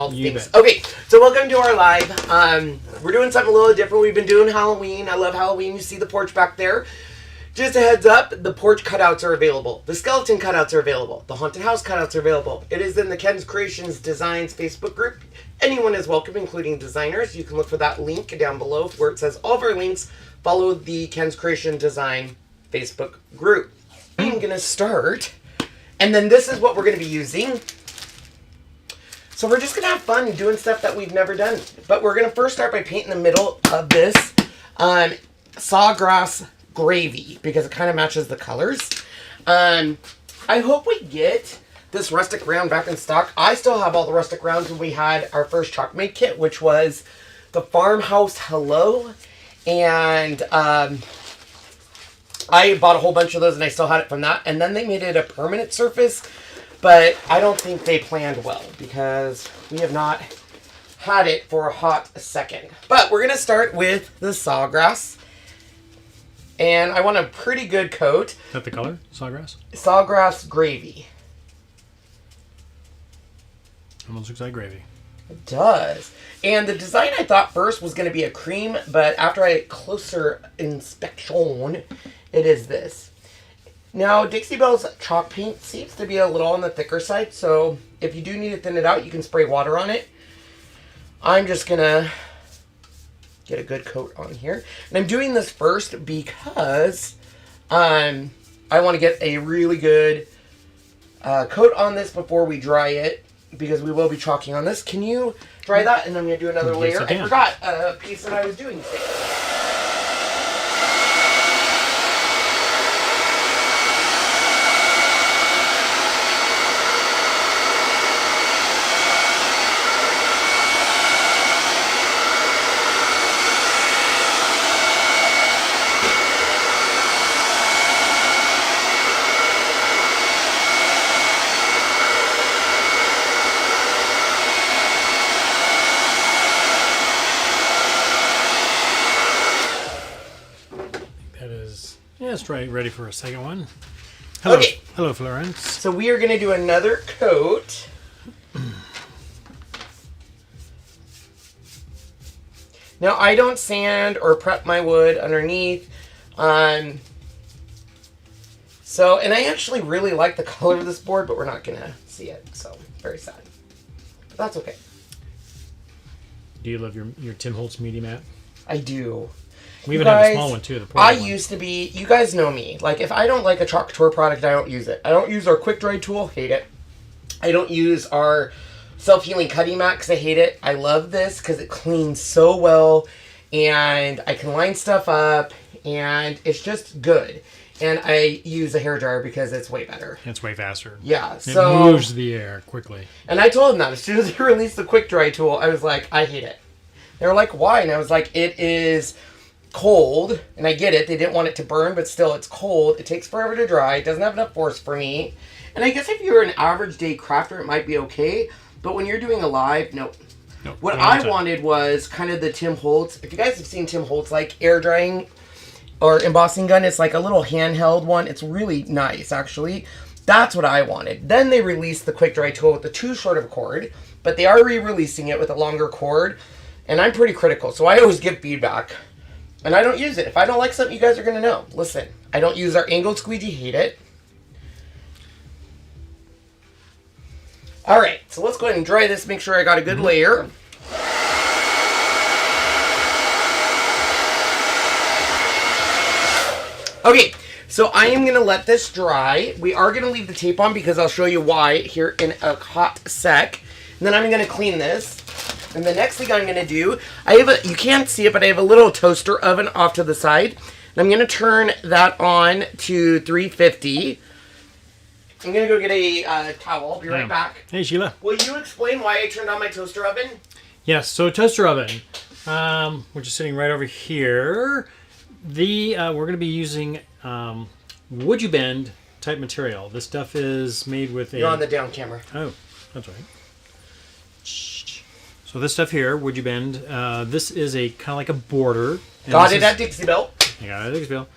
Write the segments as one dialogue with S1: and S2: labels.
S1: Okay, so welcome to our live. We're doing something a little different. We've been doing Halloween. I love Halloween. You see the porch back there. Just a heads up, the porch cutouts are available. The skeleton cutouts are available. The haunted house cutouts are available. It is in the Ken's Creations Designs Facebook group. Anyone is welcome, including designers. You can look for that link down below where it says all of our links. Follow the Ken's Creation Design Facebook group. I'm going to start, and then this is what we're going to be using. So we're just going to have fun doing stuff that we've never done. But we're going to first start by painting the middle of this sawgrass gravy because it kind of matches the colors. I hope we get this Rustic Round back in stock. I still have all the Rustic Rounds when we had our first chalk made kit, which was the Farmhouse Hello. And I bought a whole bunch of those and I still had it from that. And then they made it a permanent surface. But I don't think they planned well because we have not had it for a hot second. But we're going to start with the sawgrass. And I want a pretty good coat.
S2: Is that the color? Sawgrass?
S1: Sawgrass gravy.
S2: Almost looks like gravy.
S1: It does. And the design I thought first was going to be a cream, but after a closer inspection, it is this. Now, Dixie Belle's chalk paint seems to be a little on the thicker side, so if you do need to thin it out, you can spray water on it. I'm just going to get a good coat on here. And I'm doing this first because I want to get a really good coat on this before we dry it, because we will be chalking on this. Can you dry that? And I'm going to do another layer. I forgot a piece that I was doing today.
S2: Let's try ready for a second one. Hello, okay. Hello, Florence.
S1: So we are going to do another coat. Now I don't sand or prep my wood underneath. So, and I actually really like the color of this board, but we're not going to see it. So very sad. But that's okay.
S2: Do you love your Tim Holtz Media Mat?
S1: I do.
S2: We even have a small one too. The
S1: I used to be, you guys know me. Like if I don't like a Chalk Tour product, I don't use it. I don't use our quick dry tool, hate it. I don't use our self-healing cutting mat because I hate it. I love this because it cleans so well and I can line stuff up and it's just good. And I use a hairdryer because it's way better.
S2: It's way faster.
S1: Yeah,
S2: it moves the air quickly.
S1: And I told them that as soon as they released the quick dry tool, I was like, I hate it. They were like, why? And I was like, it is cold, and I get it. They didn't want it to burn, but still, it's cold. It takes forever to dry. It doesn't have enough force for me. And I guess if you're an average day crafter, it might be okay. But when you're doing a live, no.
S2: Nope.
S1: What I wanted was kind of the Tim Holtz. If you guys have seen Tim Holtz, like air drying or embossing gun, it's like a little handheld one. It's really nice, actually. That's what I wanted. Then they released the quick dry tool with the too short of a cord, but they are re-releasing it with a longer cord. And I'm pretty critical, so I always give feedback. And I don't use it. If I don't like something, you guys are going to know. Listen, I don't use our angled squeegee. Hate it. Alright, so let's go ahead and dry this. Make sure I got a good layer. Okay, so I am going to let this dry. We are going to leave the tape on because I'll show you why here in a hot sec. And then I'm going to clean this. And the next thing I'm going to do, you can't see it, but I have a little toaster oven off to the side. And I'm going to turn that on to 350. I'm going to go get a towel. I'll be right back.
S2: Hey, Sheila.
S1: Will you explain why I turned on my toaster oven?
S2: Yes, so toaster oven, which is sitting right over here. We're going to be using WOODUBEND type material. This stuff is made with
S1: You're on the down camera.
S2: Oh, that's right. So this stuff here, WOODUBEND, this is a kind of like a border.
S1: Got it at Dixie Belle.
S2: I got it at Dixie Belle.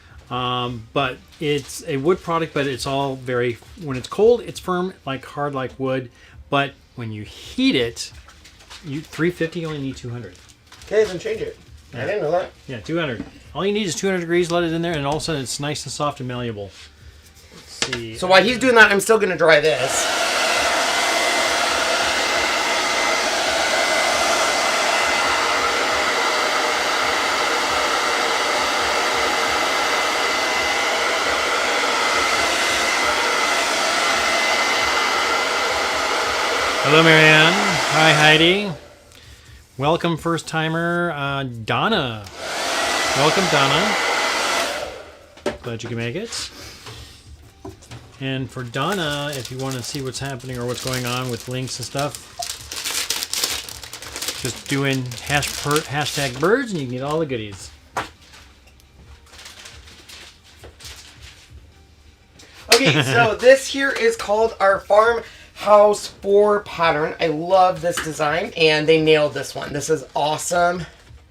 S2: But it's a wood product, but it's all very, when it's cold, it's firm, like hard like wood. But when you heat it, You 350, you only need 200.
S1: Okay, then change it.
S2: Yeah.
S1: I didn't know that.
S2: Yeah, 200. All you need is 200 degrees, let it in there, and all of a sudden it's nice and soft and malleable. Let's see.
S1: So while he's doing that, I'm still going to dry this.
S2: Hello, Marianne. Hi, Heidi. Welcome, first timer, Donna. Welcome, Donna. Glad you can make it. And for Donna, if you want to see what's happening or what's going on with links and stuff, just do in hashtag birds and you can get all the goodies.
S1: Okay, so this here is called our Farmhouse 4 pattern. I love this design, and they nailed this one. This is awesome.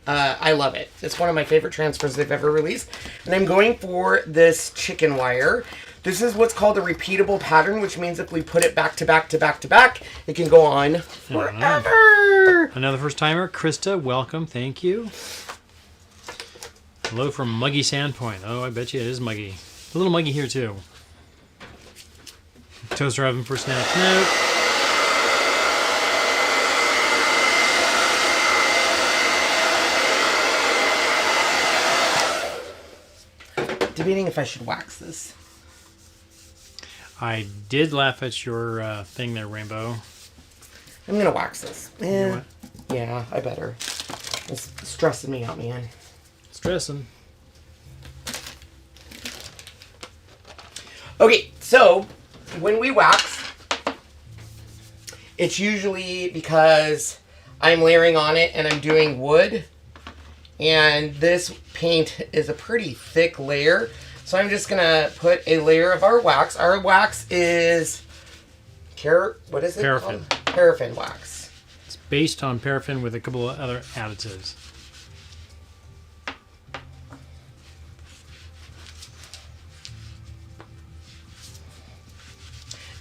S1: I love it. It's one of my favorite transfers they've ever released. And I'm going for this chicken wire. This is what's called a repeatable pattern, which means if we put it back to back to back to back, it can go on forever.
S2: Another first timer, Krista, welcome. Thank you. Hello from Muggy Sandpoint. Oh, I bet you it is muggy. A little muggy here, too. Toaster oven for snap snout.
S1: Debating if I should wax this.
S2: I did laugh at your thing there, Rainbow.
S1: I'm going to wax this.
S2: You know what?
S1: Yeah, I better. It's stressing me out, man.
S2: Stressing.
S1: Okay, so when we wax, it's usually because I'm layering on it and I'm doing wood. And this paint is a pretty thick layer. So I'm just going to put a layer of our wax. Our wax is, what is it
S2: Paraffin.
S1: called? Paraffin wax.
S2: It's based on paraffin with a couple of other additives.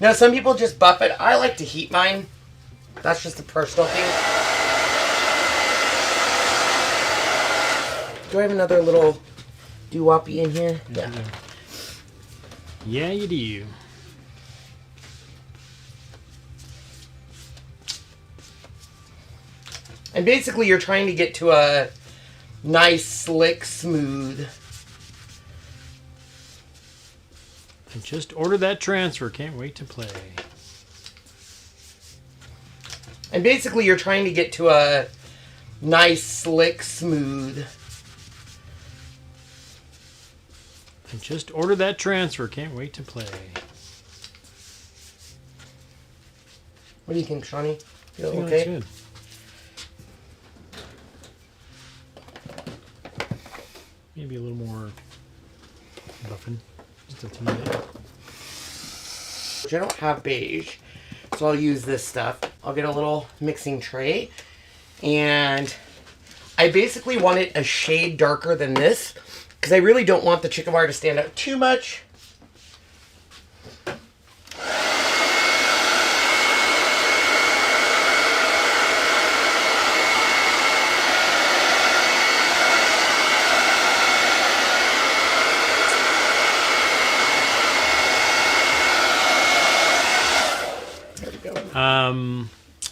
S1: Now, some people just buff it. I like to heat mine. That's just a personal thing. Do I have another little doo-woppy in here? Yeah.
S2: Yeah, you do.
S1: And basically, you're trying to get to a nice, slick, smooth.
S2: I just ordered that transfer. Can't wait to play.
S1: And basically, you're trying to get to a nice, slick, smooth.
S2: I just ordered that transfer. Can't wait to play.
S1: What do you think, Shawnee? Feel
S2: I think
S1: okay?
S2: that's good. Maybe a little more buffing. Just a tiny bit.
S1: I don't have beige, so I'll use this stuff. I'll get a little mixing tray, and I basically want it a shade darker than this because I really don't want the chicken wire to stand out too much.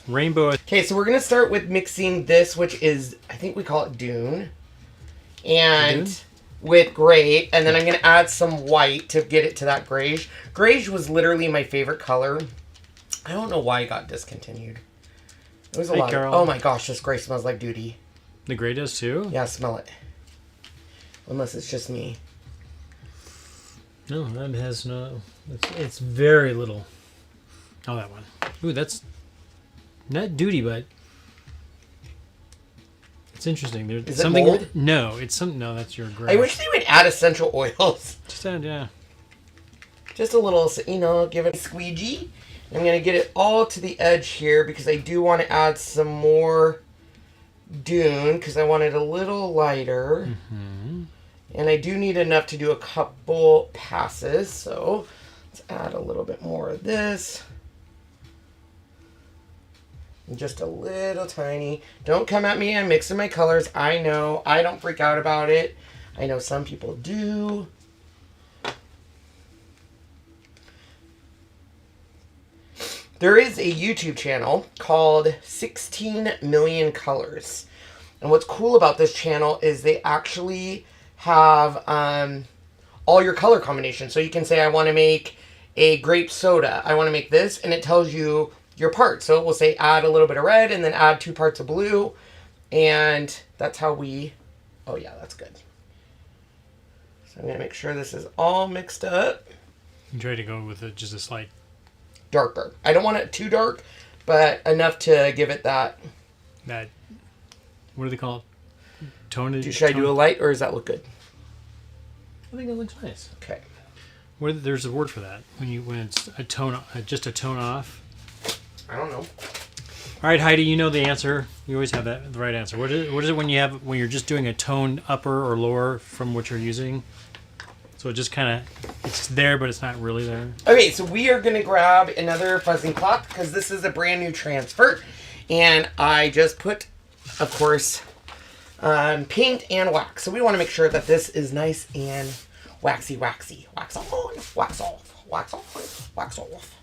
S2: Rainbow.
S1: Okay, so we're going to start with mixing this, which is, I think we call it Dune. And
S2: Dune?
S1: with gray. And then I'm going to add some white to get it to that grayish. Grayish was literally my favorite color. I don't know why it got discontinued. It was a lot.
S2: Carol.
S1: Oh my gosh, this gray smells like duty.
S2: The gray does too?
S1: Yeah, smell it. Unless it's just me.
S2: No, that has no... It's very little. Oh, that one. Ooh, that's not duty, but it's interesting. There's
S1: Is it
S2: something.
S1: mold?
S2: No, it's some. No, that's your gray.
S1: I wish they would add essential oils.
S2: Just add, yeah.
S1: Just a little, give it a squeegee. I'm going to get it all to the edge here because I do want to add some more Dune because I want it a little lighter.
S2: Mm-hmm.
S1: And I do need enough to do a couple passes. So let's add a little bit more of this. Just a little tiny. Don't come at me. I'm mixing my colors. I know. I don't freak out about it. I know some people do. There is a YouTube channel called 16 Million Colors. And what's cool about this channel is they actually have all your color combinations. So you can say, I want to make a grape soda. I want to make this, and it tells you your parts. So it will say add a little bit of red and then add 2 parts of blue. And that's how we, oh yeah, that's good. So I'm going to make sure this is all mixed up.
S2: You try to go with just a slight
S1: darker. I don't want it too dark, but enough to give it that.
S2: What do they call it? Tone.
S1: Should I do a light, or does that look good?
S2: I think it looks nice.
S1: Okay.
S2: There's a word for that when it's a tone, just a tone off.
S1: I don't know.
S2: All right, Heidi, you know the answer. You always have the right answer. What is it when you're just doing a tone upper or lower from what you're using? So it just kind of, it's there, but it's not really there.
S1: Okay, so we are going to grab another fuzzing cloth because this is a brand new transfer. And I just put, of course, paint and wax. So we want to make sure that this is nice and waxy. Wax on, wax off, wax on, wax off.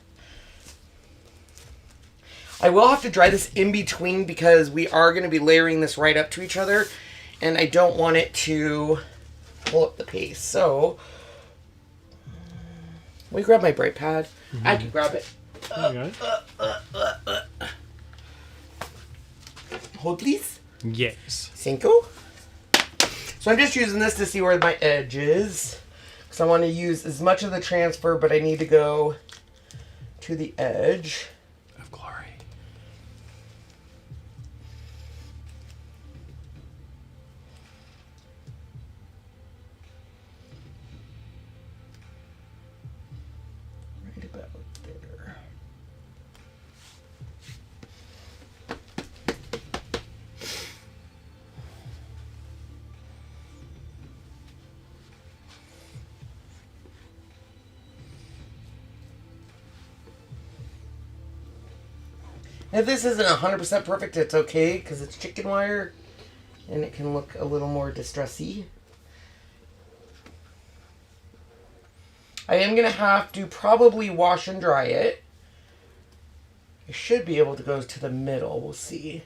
S1: I will have to dry this in between because we are going to be layering this right up to each other. And I don't want it to pull up the paste. So, will you grab my bright pad? I can grab it. Hold, please.
S2: Yes.
S1: Thank you. So I'm just using this to see where my edge is. Because I want to use as much of the transfer, but I need to go to the edge.
S2: Of glory.
S1: Right about there. If this isn't 100% perfect, it's okay because it's chicken wire and it can look a little more distressy. I am going to have to probably wash and dry it. I should be able to go to the middle. We'll see.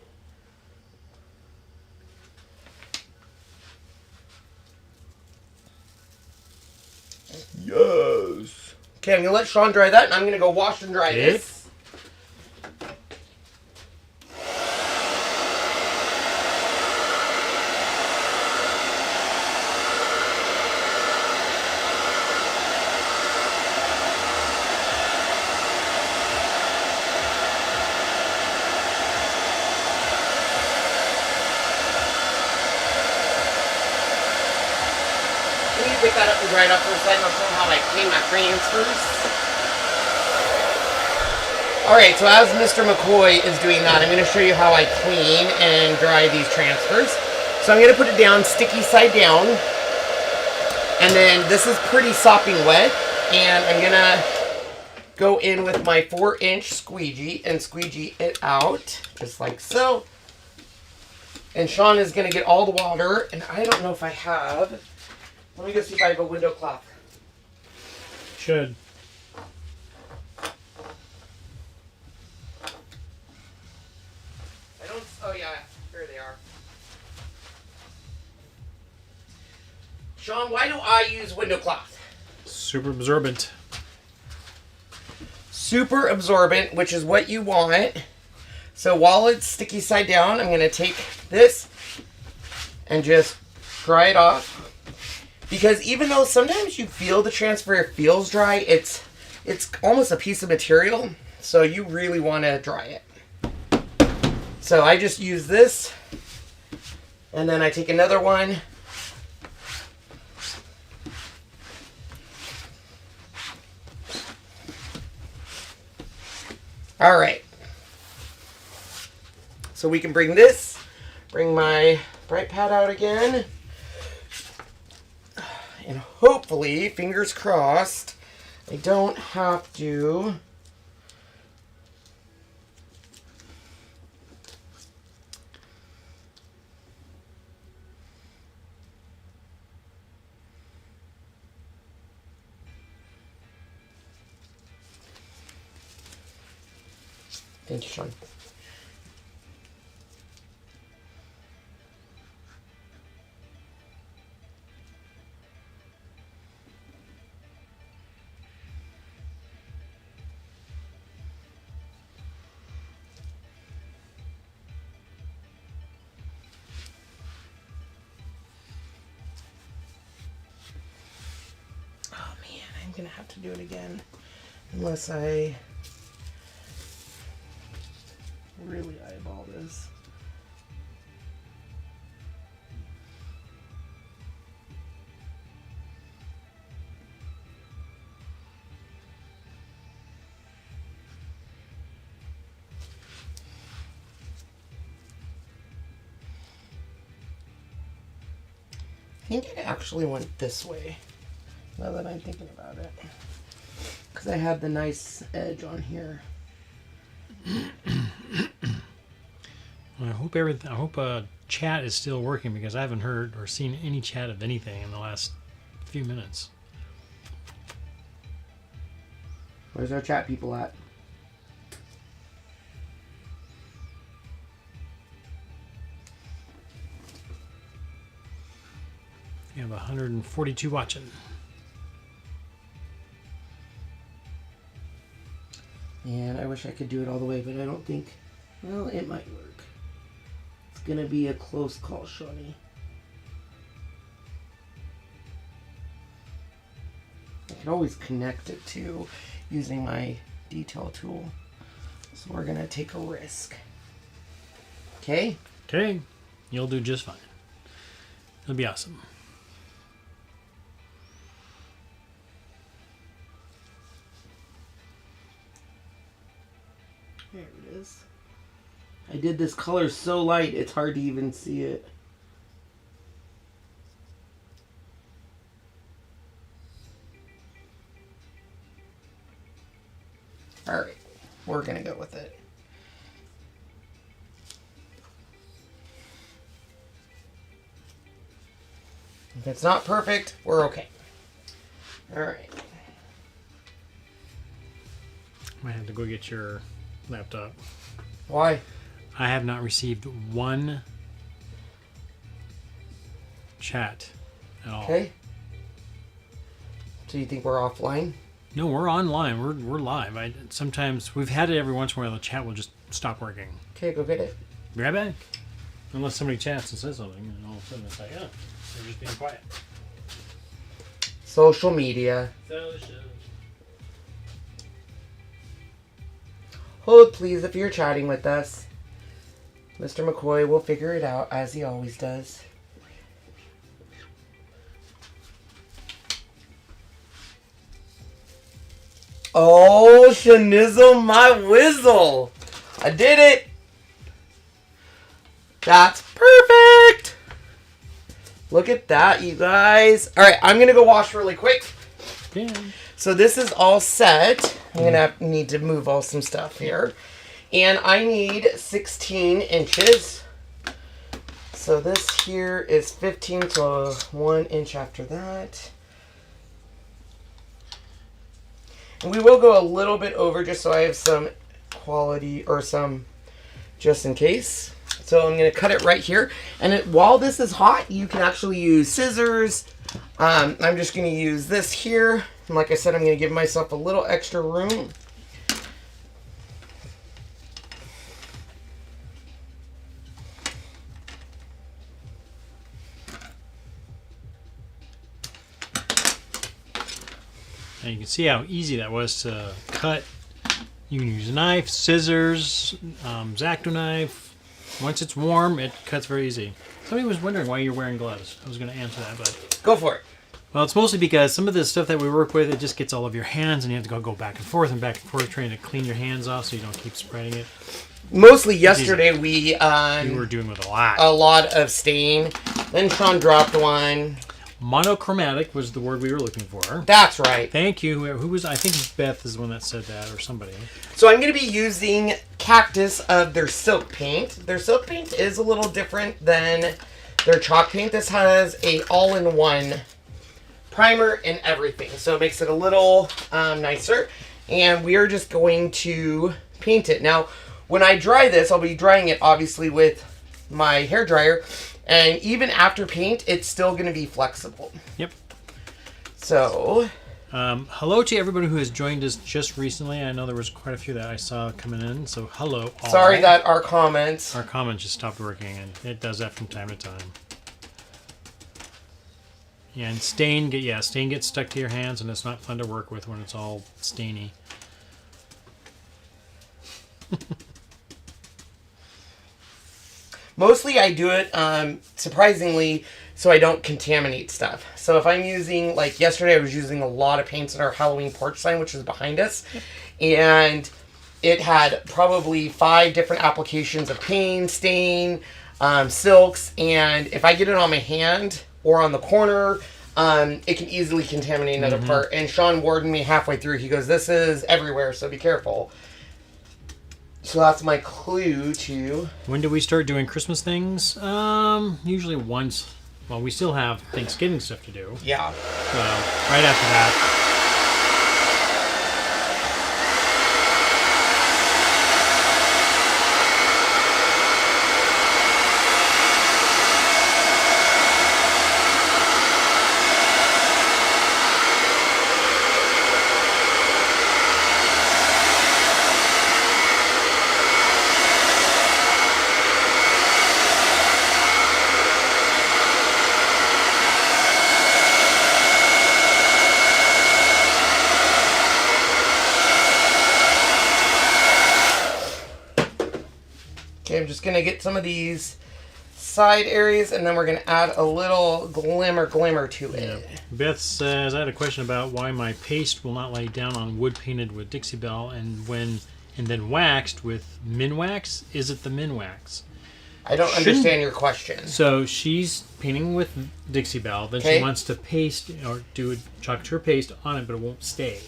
S1: Yes. Okay, I'm going to let Sean dry that and I'm going to go wash and dry this. Pick that up and dry it up for a second. I'll show you how I clean my transfers. Alright, so as Mr. McCoy is doing that, I'm going to show you how I clean and dry these transfers. So I'm going to put it down, sticky side down. And then this is pretty sopping wet. And I'm going to go in with my 4-inch squeegee and squeegee it out. Just like so. And Sean is going to get all the water. And I don't know if I have... Let me go see if I have a window cloth.
S2: Should.
S1: I don't... Oh, yeah. Here they are. Sean, why do I use window cloth?
S2: Super absorbent.
S1: Super absorbent, which is what you want. So while it's sticky side down, I'm going to take this and just dry it off. Because even though sometimes you feel the transfer feels dry, it's almost a piece of material. So you really want to dry it. So I just use this. And then I take another one. All right. So we can bring my bright pad out again. And hopefully, fingers crossed, I don't have to Thank you, Sean. Oh man, I'm gonna have to do it again. Unless I really eyeball this. I think it actually went this way, now that I'm thinking about it. Because I had the nice edge on here.
S2: I hope chat is still working, because I haven't heard or seen any chat of anything in the last few minutes.
S1: Where's our chat people at?
S2: We have 142 watching.
S1: And I wish I could do it all the way, but I don't think, well, it might work. It's gonna be a close call, Shawnee. I can always connect it to using my detail tool. So we're gonna take a risk. Okay?
S2: Okay, you'll do just fine. It'll be awesome.
S1: There it is. I did this color so light, it's hard to even see it. Alright, we're gonna go with it. If it's not perfect, we're okay. Alright.
S2: Might have to go get your laptop.
S1: Why?
S2: I have not received one chat at all.
S1: Okay. So you think we're offline?
S2: No, we're online. We're live. Sometimes we've had it every once in a while. The chat will just stop working.
S1: Okay, go get it.
S2: Be right back. Unless somebody chats and says something, and all of a sudden it's like, oh, they're just being quiet.
S1: Social media. Hold please if you're chatting with us. Mr. McCoy will figure it out as he always does. Oh, shanizzle my whizzle. I did it. That's perfect. Look at that, you guys. All right, I'm going to go wash really quick.
S2: Yeah.
S1: So this is all set. I'm going to need to move all some stuff here. And I need 16 inches. So this here is 15, so 1 inch after that. And we will go a little bit over just so I have some quality or some just in case. So I'm going to cut it right here. And while this is hot, you can actually use scissors. I'm just going to use this here. And like I said, I'm going to give myself a little extra room.
S2: And you can see how easy that was to cut. You can use a knife, scissors, X-Acto knife. Once it's warm, it cuts very easy. Somebody was wondering why you're wearing gloves. I was going to answer that, but...
S1: Go for it.
S2: Well, it's mostly because some of the stuff that we work with, it just gets all over your hands, and you have to go back and forth, trying to clean your hands off so you don't keep spreading it.
S1: Mostly yesterday, we
S2: were doing with a lot.
S1: A lot of stain. Then Sean dropped one.
S2: Monochromatic was the word we were looking for.
S1: That's right.
S2: Thank you. Who was? I think Beth is the one that said that, or somebody.
S1: So I'm going to be using Cactus of their silk paint. Their silk paint is a little different than their chalk paint. This has a all-in-one primer and everything, so it makes it a little nicer. And we are just going to paint it. Now, when I dry this, I'll be drying it obviously with my hair dryer, and even after paint, it's still going to be flexible.
S2: Yep.
S1: So,
S2: hello to everybody who has joined us just recently. I know there was quite a few that I saw coming in, so hello all.
S1: Sorry that our comments
S2: just stopped working, and it does that from time to time. Yeah, and stain gets stuck to your hands, and it's not fun to work with when it's all stainy.
S1: Mostly I do it, surprisingly, so I don't contaminate stuff. So if I'm using, like yesterday I was using a lot of paints in our Halloween porch sign, which is behind us. Yep. And it had probably 5 different applications of paint, stain, silks, and if I get it on my hand or on the corner, it can easily contaminate another part. And Sean warned me halfway through. He goes, "This is everywhere, so be careful." So that's my clue to...
S2: When do we start doing Christmas things? Usually once. Well, we still have Thanksgiving stuff to do.
S1: Yeah.
S2: So, right after that.
S1: Okay, I'm just going to get some of these side areas, and then we're going to add a little glimmer to it.
S2: Yeah. Beth says, I had a question about why my paste will not lay down on wood painted with Dixie Belle and then waxed with Minwax. Is it the Minwax?
S1: I don't understand your question.
S2: So she's painting with Dixie Belle, then she wants to paste or do a chocolate paste on it, but it won't stay.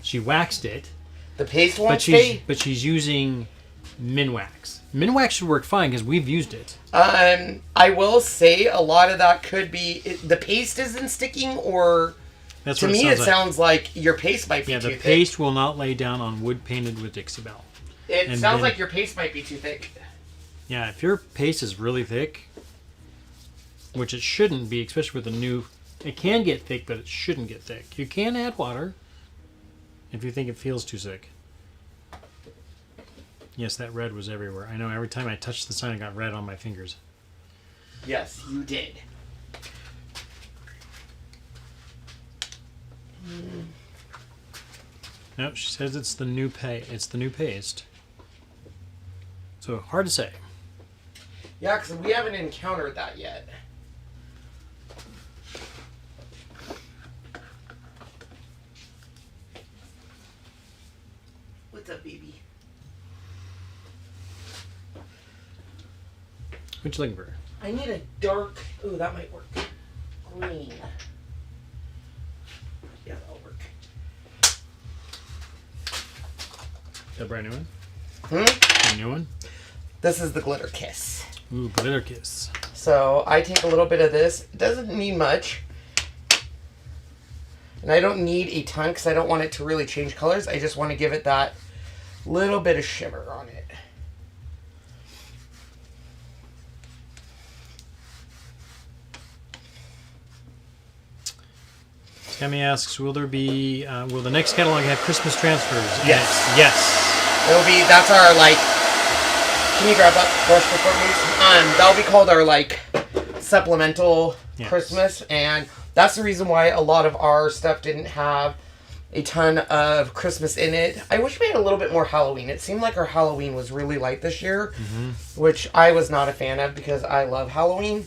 S2: She waxed it.
S1: The paste won't stay?
S2: But she's using Minwax. Minwax should work fine because we've used it.
S1: I will say a lot of that could be the paste isn't sticking, or
S2: That's
S1: to
S2: what
S1: me
S2: it
S1: it sounds like your paste might be too thick.
S2: Yeah, the paste will not lay down on wood painted with Dixie Belle.
S1: It sounds like your paste might be too thick.
S2: Yeah, if your paste is really thick, which it shouldn't be, especially with the new... It can get thick, but it shouldn't get thick. You can add water if you think it feels too thick. Yes, that red was everywhere. I know every time I touched the sign, I got red on my fingers.
S1: Yes, you did.
S2: No, she says it's the new paste. So hard to say.
S1: Yeah, because we haven't encountered that yet. What's up, baby?
S2: What you looking for?
S1: I need a dark... Ooh, that might work. Green. Yeah, that'll work.
S2: The brand new one?
S1: Hmm?
S2: A new one?
S1: This is the Glitter Kiss.
S2: Ooh, Glitter Kiss.
S1: So I take a little bit of this. It doesn't need much. And I don't need a ton because I don't want it to really change colors. I just want to give it that little bit of shimmer on it.
S2: Tammy asks, will there be, will the next catalog have Christmas transfers?
S1: Yes.
S2: Yes.
S1: It'll be, that's our, like, can you grab that brush before me? That'll be called our, like, supplemental Christmas. And that's the reason why a lot of our stuff didn't have a ton of Christmas in it. I wish we had a little bit more Halloween. It seemed like our Halloween was really light this year, which I was not a fan of because I love Halloween.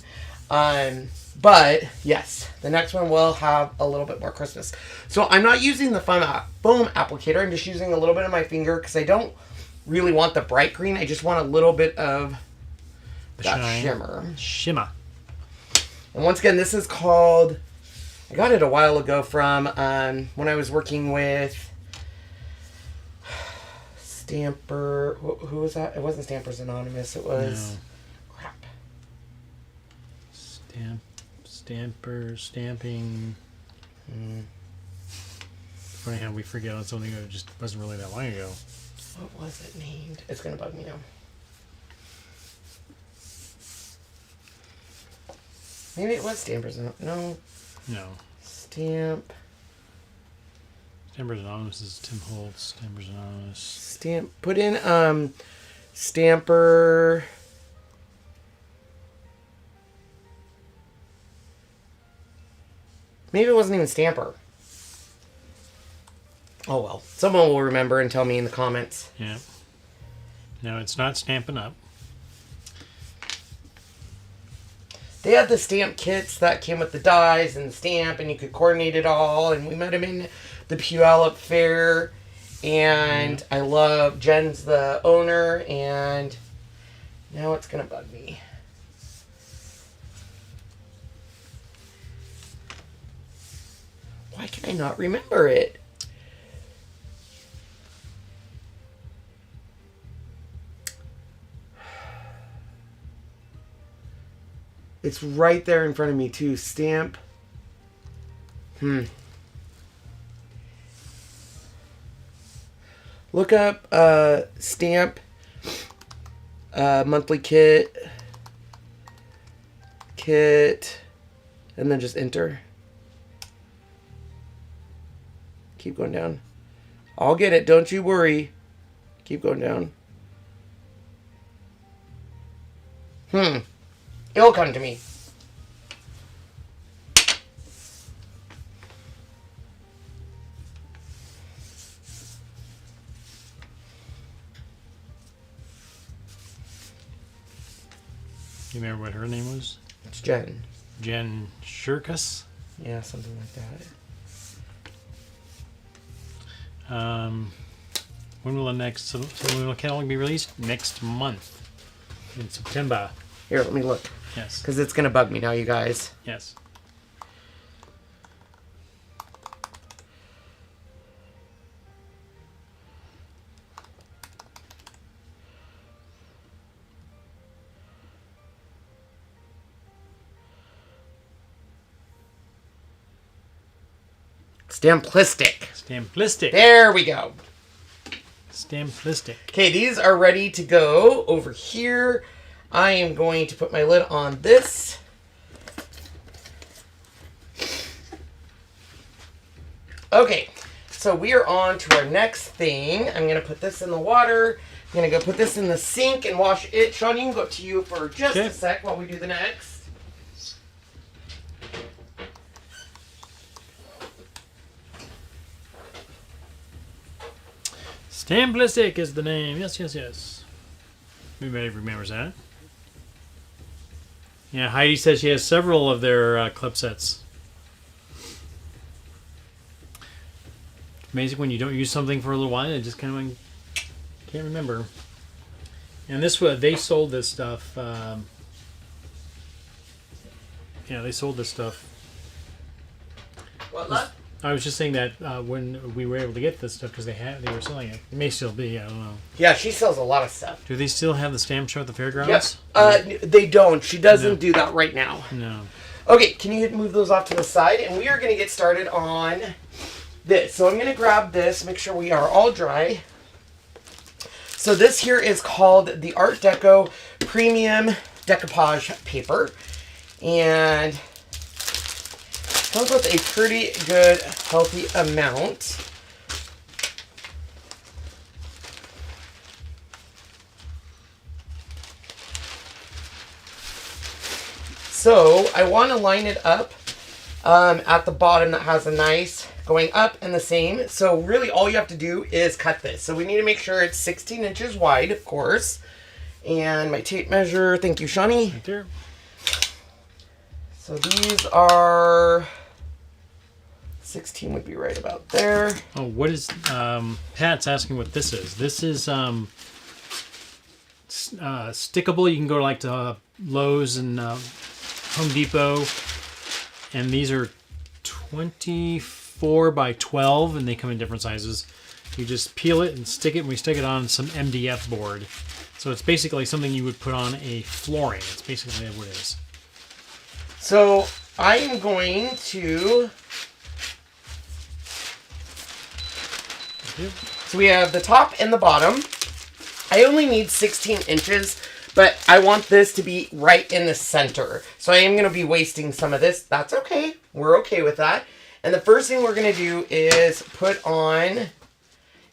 S1: But, yes, the next one will have a little bit more Christmas. So I'm not using the foam applicator. I'm just using a little bit of my finger because I don't really want the bright green. I just want a little bit of that shimmer.
S2: Shimmer.
S1: And once again, this is called... I got it a while ago from when I was working with Stamper... Who was that? It wasn't Stampers Anonymous. It was... No. Crap.
S2: Stamping. Funny how we forget on something that just wasn't really that long ago.
S1: What was it named? It's gonna bug me now. Maybe it was Stampers Anonymous. No. Stampers
S2: Anonymous is Tim Holtz. Stampers Anonymous.
S1: Put in Stamper. Maybe it wasn't even Stamper. Oh well. Someone will remember and tell me in the comments.
S2: Yeah. No, it's not Stampin' Up.
S1: They had the stamp kits that came with the dies and the stamp, and you could coordinate it all. And we met them in the Puyallup Fair. And I love Jen's the owner, and now it's gonna bug me. Why can I not remember it? It's right there in front of me too. Stamp. Look up stamp monthly kit, and then just enter. Keep going down. I'll get it. Don't you worry. Keep going down. It'll come to me.
S2: You remember what her name was?
S1: It's Jen.
S2: Jen Shirkus?
S1: Yeah, something like
S2: that. When will the next Subliminal catalog be released? Next month. In September.
S1: Here, let me look.
S2: Yes.
S1: Because it's going to bug me now, you guys.
S2: Yes.
S1: Stamplistic.
S2: Stamplistic.
S1: There we go.
S2: Stamplistic.
S1: Okay, these are ready to go over here. I am going to put my lid on this. Okay, so we are on to our next thing. I'm going to put this in the water. I'm going to go put this in the sink and wash it. Sean, you can go up to you for just a sec while we do the next.
S2: Stamplistic is the name. Yes, yes, yes. Everybody remembers that. Yeah, Heidi says she has several of their clip sets. Amazing when you don't use something for a little while, it just kind of can't remember. And this was, they sold this stuff. Yeah, they sold this stuff.
S1: What left?
S2: I was just saying that when we were able to get this stuff because they were selling it. It may still be. I don't know.
S1: Yeah, she sells a lot of stuff.
S2: Do they still have the stamp show at the fairgrounds?
S1: Yes. They don't. She doesn't do that right now.
S2: No.
S1: Okay, can you move those off to the side? And we are going to get started on this. So I'm going to grab this, make sure we are all dry. So this here is called the Art Deco Premium Decoupage Paper. And comes with a pretty good, healthy amount. So I want to line it up at the bottom that has a nice going up and the same. So really all you have to do is cut this. So we need to make sure it's 16 inches wide, of course. And my tape measure, thank you, Shawnee.
S2: Right there.
S1: So these are 16 would be right about there.
S2: Oh, what is Pat's asking what this is. This is stickable. You can go like to Lowe's and Home Depot, and these are 24 by 12, and they come in different sizes. You just peel it and stick it, and we stick it on some MDF board. So it's basically something you would put on a flooring. It's basically what it is.
S1: So I am going to So we have the top and the bottom. I only need 16 inches, but I want this to be right in the center. So I am going to be wasting some of this. That's okay. We're okay with that. And the first thing we're going to do is put on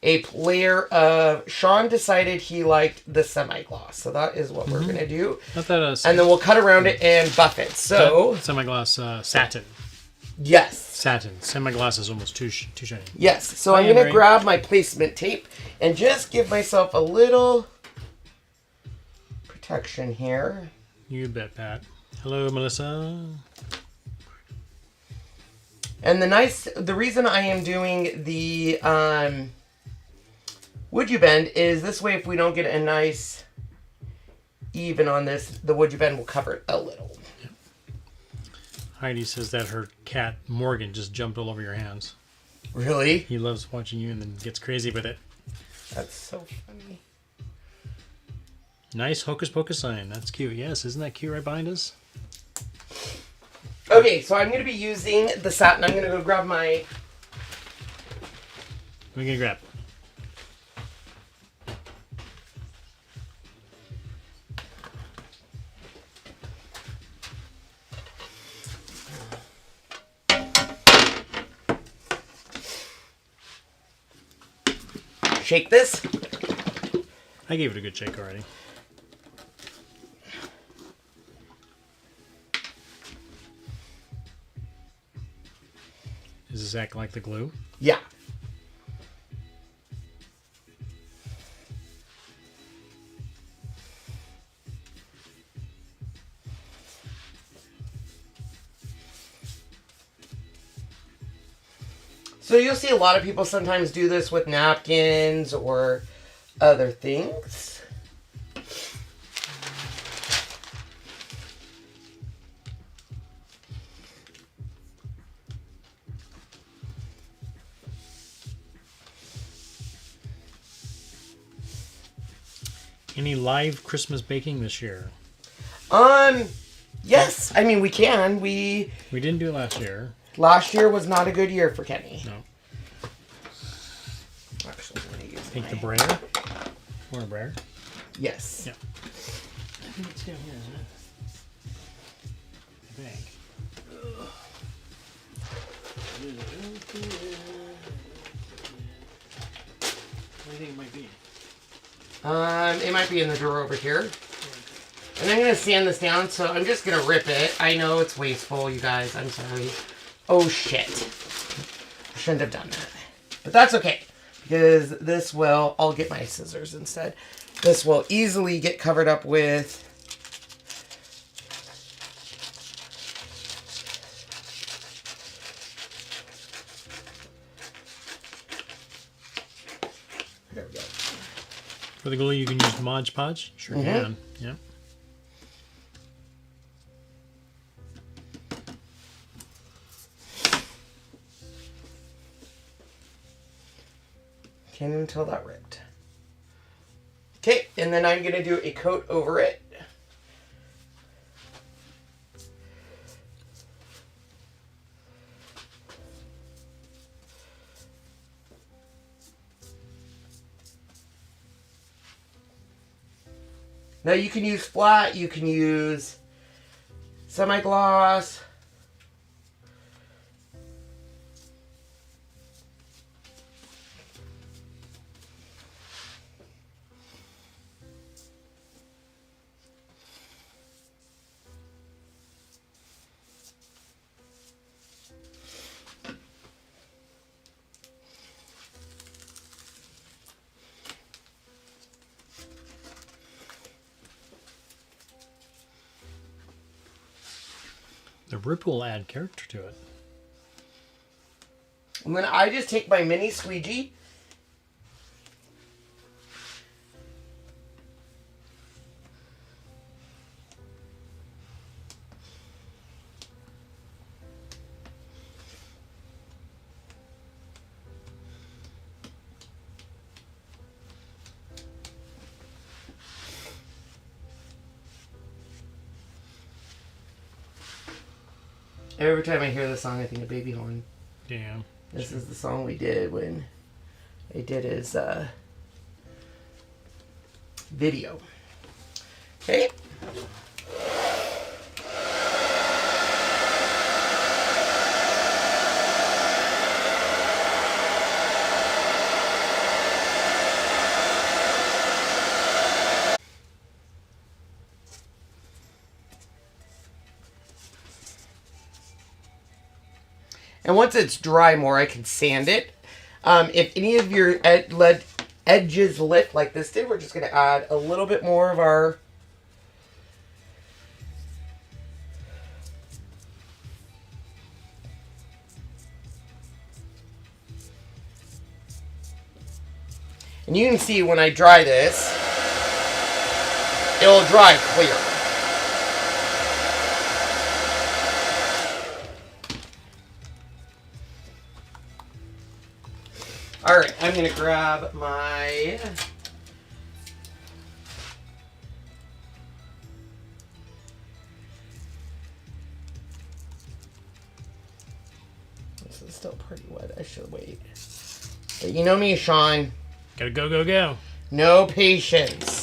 S1: a layer of, Sean decided he liked the semi-gloss. So that is what we're going to do.
S2: Not that
S1: and then we'll cut around it and buff it. So
S2: semi-gloss satin.
S1: Yes.
S2: Satin. Semi-gloss is almost too shiny.
S1: Yes. So I'm going to grab my placement tape and just give myself a little protection here.
S2: You bet, Pat. Hello, Melissa.
S1: And the reason I am doing the wood you bend is this way, if we don't get a nice even on this, the wood you bend will cover it a little. Yep.
S2: Heidi says that her cat Morgan just jumped all over your hands.
S1: Really?
S2: He loves watching you and then gets crazy with it.
S1: That's so funny.
S2: Nice hocus pocus sign. That's cute. Yes, isn't that cute right behind us?
S1: Okay, so I'm going to be using the satin. I'm going to go grab my...
S2: What are you going to grab?
S1: Shake this.
S2: I gave it a good shake already. Does this act like the glue?
S1: Yeah. So you'll see a lot of people sometimes do this with napkins or other things.
S2: Any live Christmas baking this year?
S1: Yes. I mean, we can. We
S2: didn't do it last year.
S1: Last year was not a good year for Kenny.
S2: No.
S1: Actually, I'm going to use
S2: Take the brayer. Or a brayer?
S1: Yes.
S2: Yeah. I think it's down here, isn't it? I think. What do you think it might be?
S1: It might be in the drawer over here. And I'm going to sand this down, so I'm just going to rip it. I know it's wasteful, you guys. I'm sorry. Oh, shit. I shouldn't have done that. But that's okay, because this will... I'll get my scissors instead. This will easily get covered up with... There we go.
S2: For the glue, you can use Mod Podge. Sure can. Yeah.
S1: Can't even tell that ripped. Okay, and then I'm going to do a coat over it. Now you can use flat, you can use semi-gloss.
S2: The rip will add character to it.
S1: And then I just take my mini squeegee. Every time I hear this song, I think of Baby Horn.
S2: Damn.
S1: This is the song we did when I did his video. Okay. And once it's dry more, I can sand it. If any of your edges lit like this did, we're just going to add a little bit more of our and you can see when I dry this, it'll dry clear. Alright, I'm going to grab my this is still pretty wet. I should wait. But you know me, Sean.
S2: Gotta go, go, go.
S1: No patience.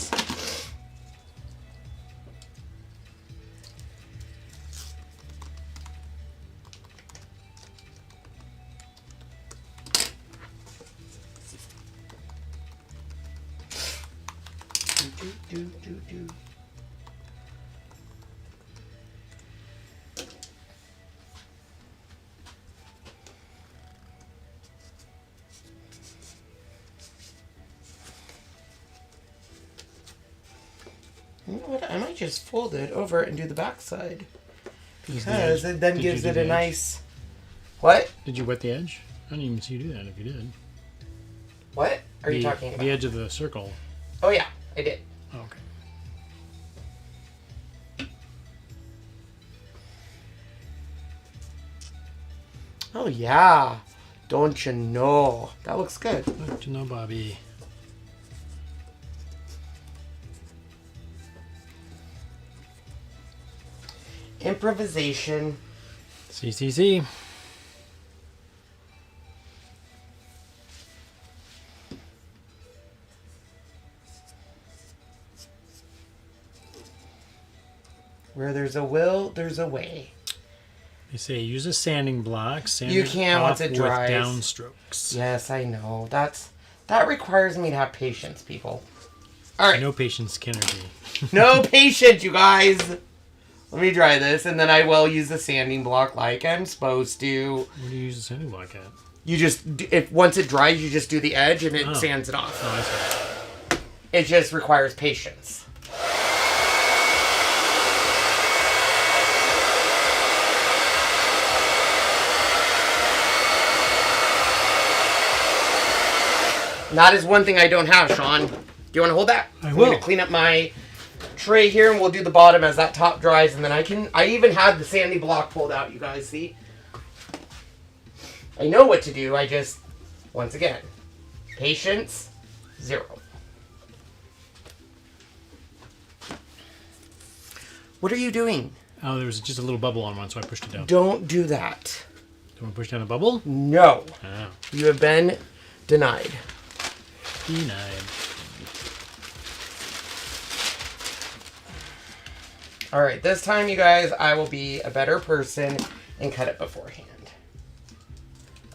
S1: Do. You know what? I might just fold it over and do the back side. Because it then gives it a nice... What?
S2: Did you wet the edge? I didn't even see you do that if you did.
S1: What are you talking about?
S2: The edge of the circle.
S1: Oh yeah, I did.
S2: Oh, okay.
S1: Oh yeah. Don't you know? That looks good.
S2: Don't you know, Bobby?
S1: Improvisation.
S2: CCC.
S1: Where there's a will, there's a way.
S2: They say use a sanding block. Sand
S1: You
S2: it
S1: can
S2: off
S1: once it
S2: with
S1: dries.
S2: downstrokes.
S1: Yes, I know. That requires me to have patience, people. All right.
S2: No patience, Kennergy.
S1: No patience, you guys. Let me dry this, and then I will use the sanding block like I'm supposed to.
S2: What do you use the sanding block at?
S1: You just, if once it dries, you just do the edge, and it sands it off.
S2: Oh, I see.
S1: It just requires patience. And that is one thing I don't have, Sean. Do you want to hold that?
S2: I
S1: I'm
S2: will.
S1: going to clean up my tray here, and we'll do the bottom as that top dries, and then I even had the sandy block pulled out, you guys, see? I know what to do, I just, once again, patience, 0. What are you doing?
S2: Oh, there was just a little bubble on one, so I pushed it down.
S1: Don't do that.
S2: Do you want to push down a bubble?
S1: No.
S2: Oh.
S1: You have been denied.
S2: Denied.
S1: Alright, this time, you guys, I will be a better person and cut it beforehand.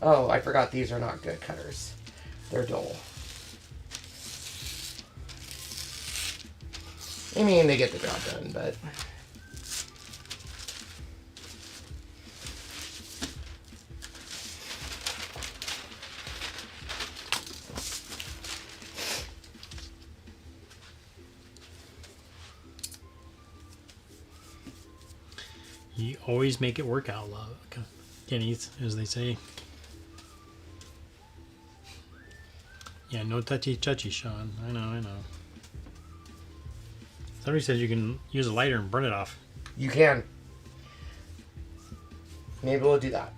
S1: Oh, I forgot these are not good cutters. They're dull. I mean, they get the job done, but...
S2: You always make it work out, love. Kennies, as they say. Yeah, no touchy, Sean. I know. Somebody says you can use a lighter and burn it off.
S1: You can. Maybe we'll do that.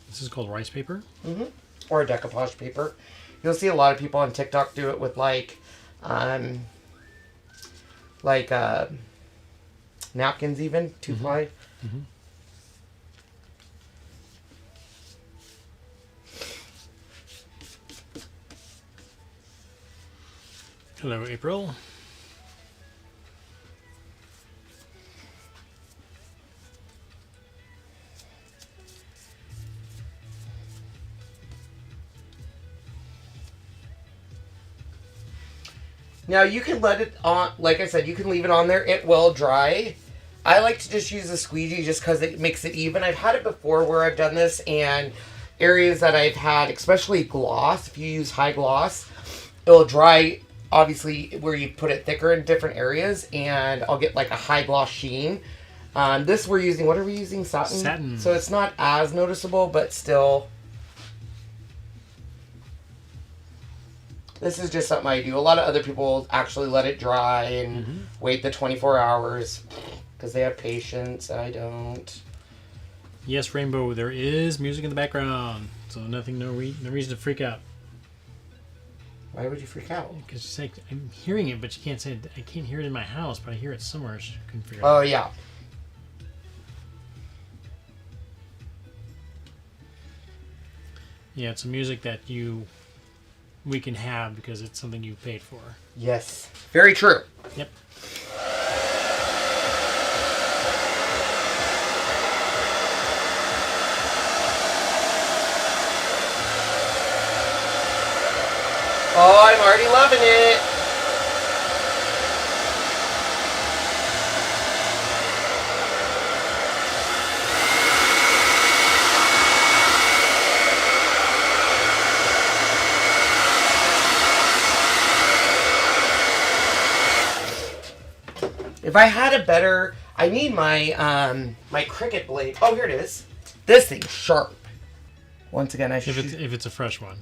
S2: This is called rice paper.
S1: Mm-hmm. or a decoupage paper. You'll see a lot of people on TikTok do it with napkins, even 2-ply.
S2: Mm-hmm. Hello, April.
S1: Now you can let it on, like I said, you can leave it on there. It will dry. I like to just use a squeegee just because it makes it even. I've had it before where I've done this, and areas that I've had, especially gloss, if you use high gloss, it'll dry, obviously, where you put it thicker in different areas, and I'll get like a high gloss sheen. This we're using, what are we using? Satin?
S2: Satin.
S1: So it's not as noticeable, but still. This is just something I do. A lot of other people actually let it dry and wait the 24 hours because they have patience. I don't.
S2: Yes, Rainbow, there is music in the background, so no reason to freak out.
S1: Why would you freak out?
S2: Because you say, I'm hearing it, but you can't say it. I can't hear it in my house, but I hear it somewhere. So I couldn't figure it out.
S1: Oh, yeah.
S2: Yeah, it's a music that we can have because it's something you paid for.
S1: Yes. Very true.
S2: Yep.
S1: Oh, I'm already loving it. If I had a better, I need my my Cricut Blade. Oh, here it is. This thing's sharp. Once again, I should.
S2: If it's a fresh one.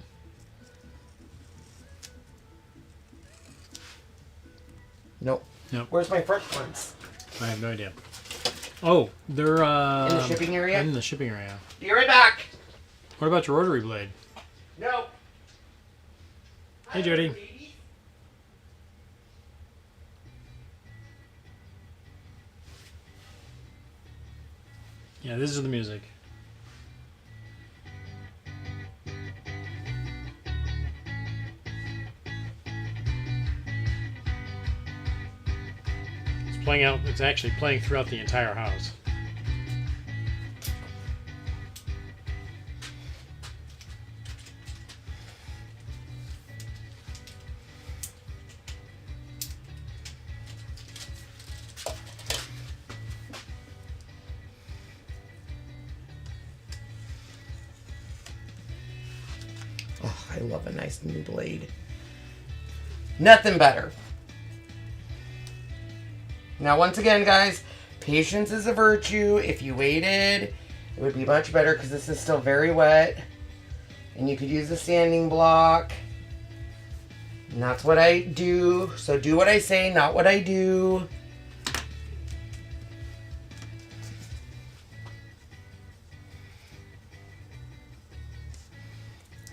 S1: Nope.
S2: Nope.
S1: Where's my fresh ones?
S2: I have no idea. Oh, they're
S1: In the shipping area?
S2: In the shipping area.
S1: Be right back.
S2: What about your rotary blade?
S1: No.
S2: Hey, Jody. Yeah, this is the music. It's playing out. It's actually playing throughout the entire house.
S1: Oh, I love a nice new blade. Nothing better. Now, once again, guys, patience is a virtue. If you waited, it would be much better because this is still very wet. And you could use a sanding block. And that's what I do. So do what I say, not what I do.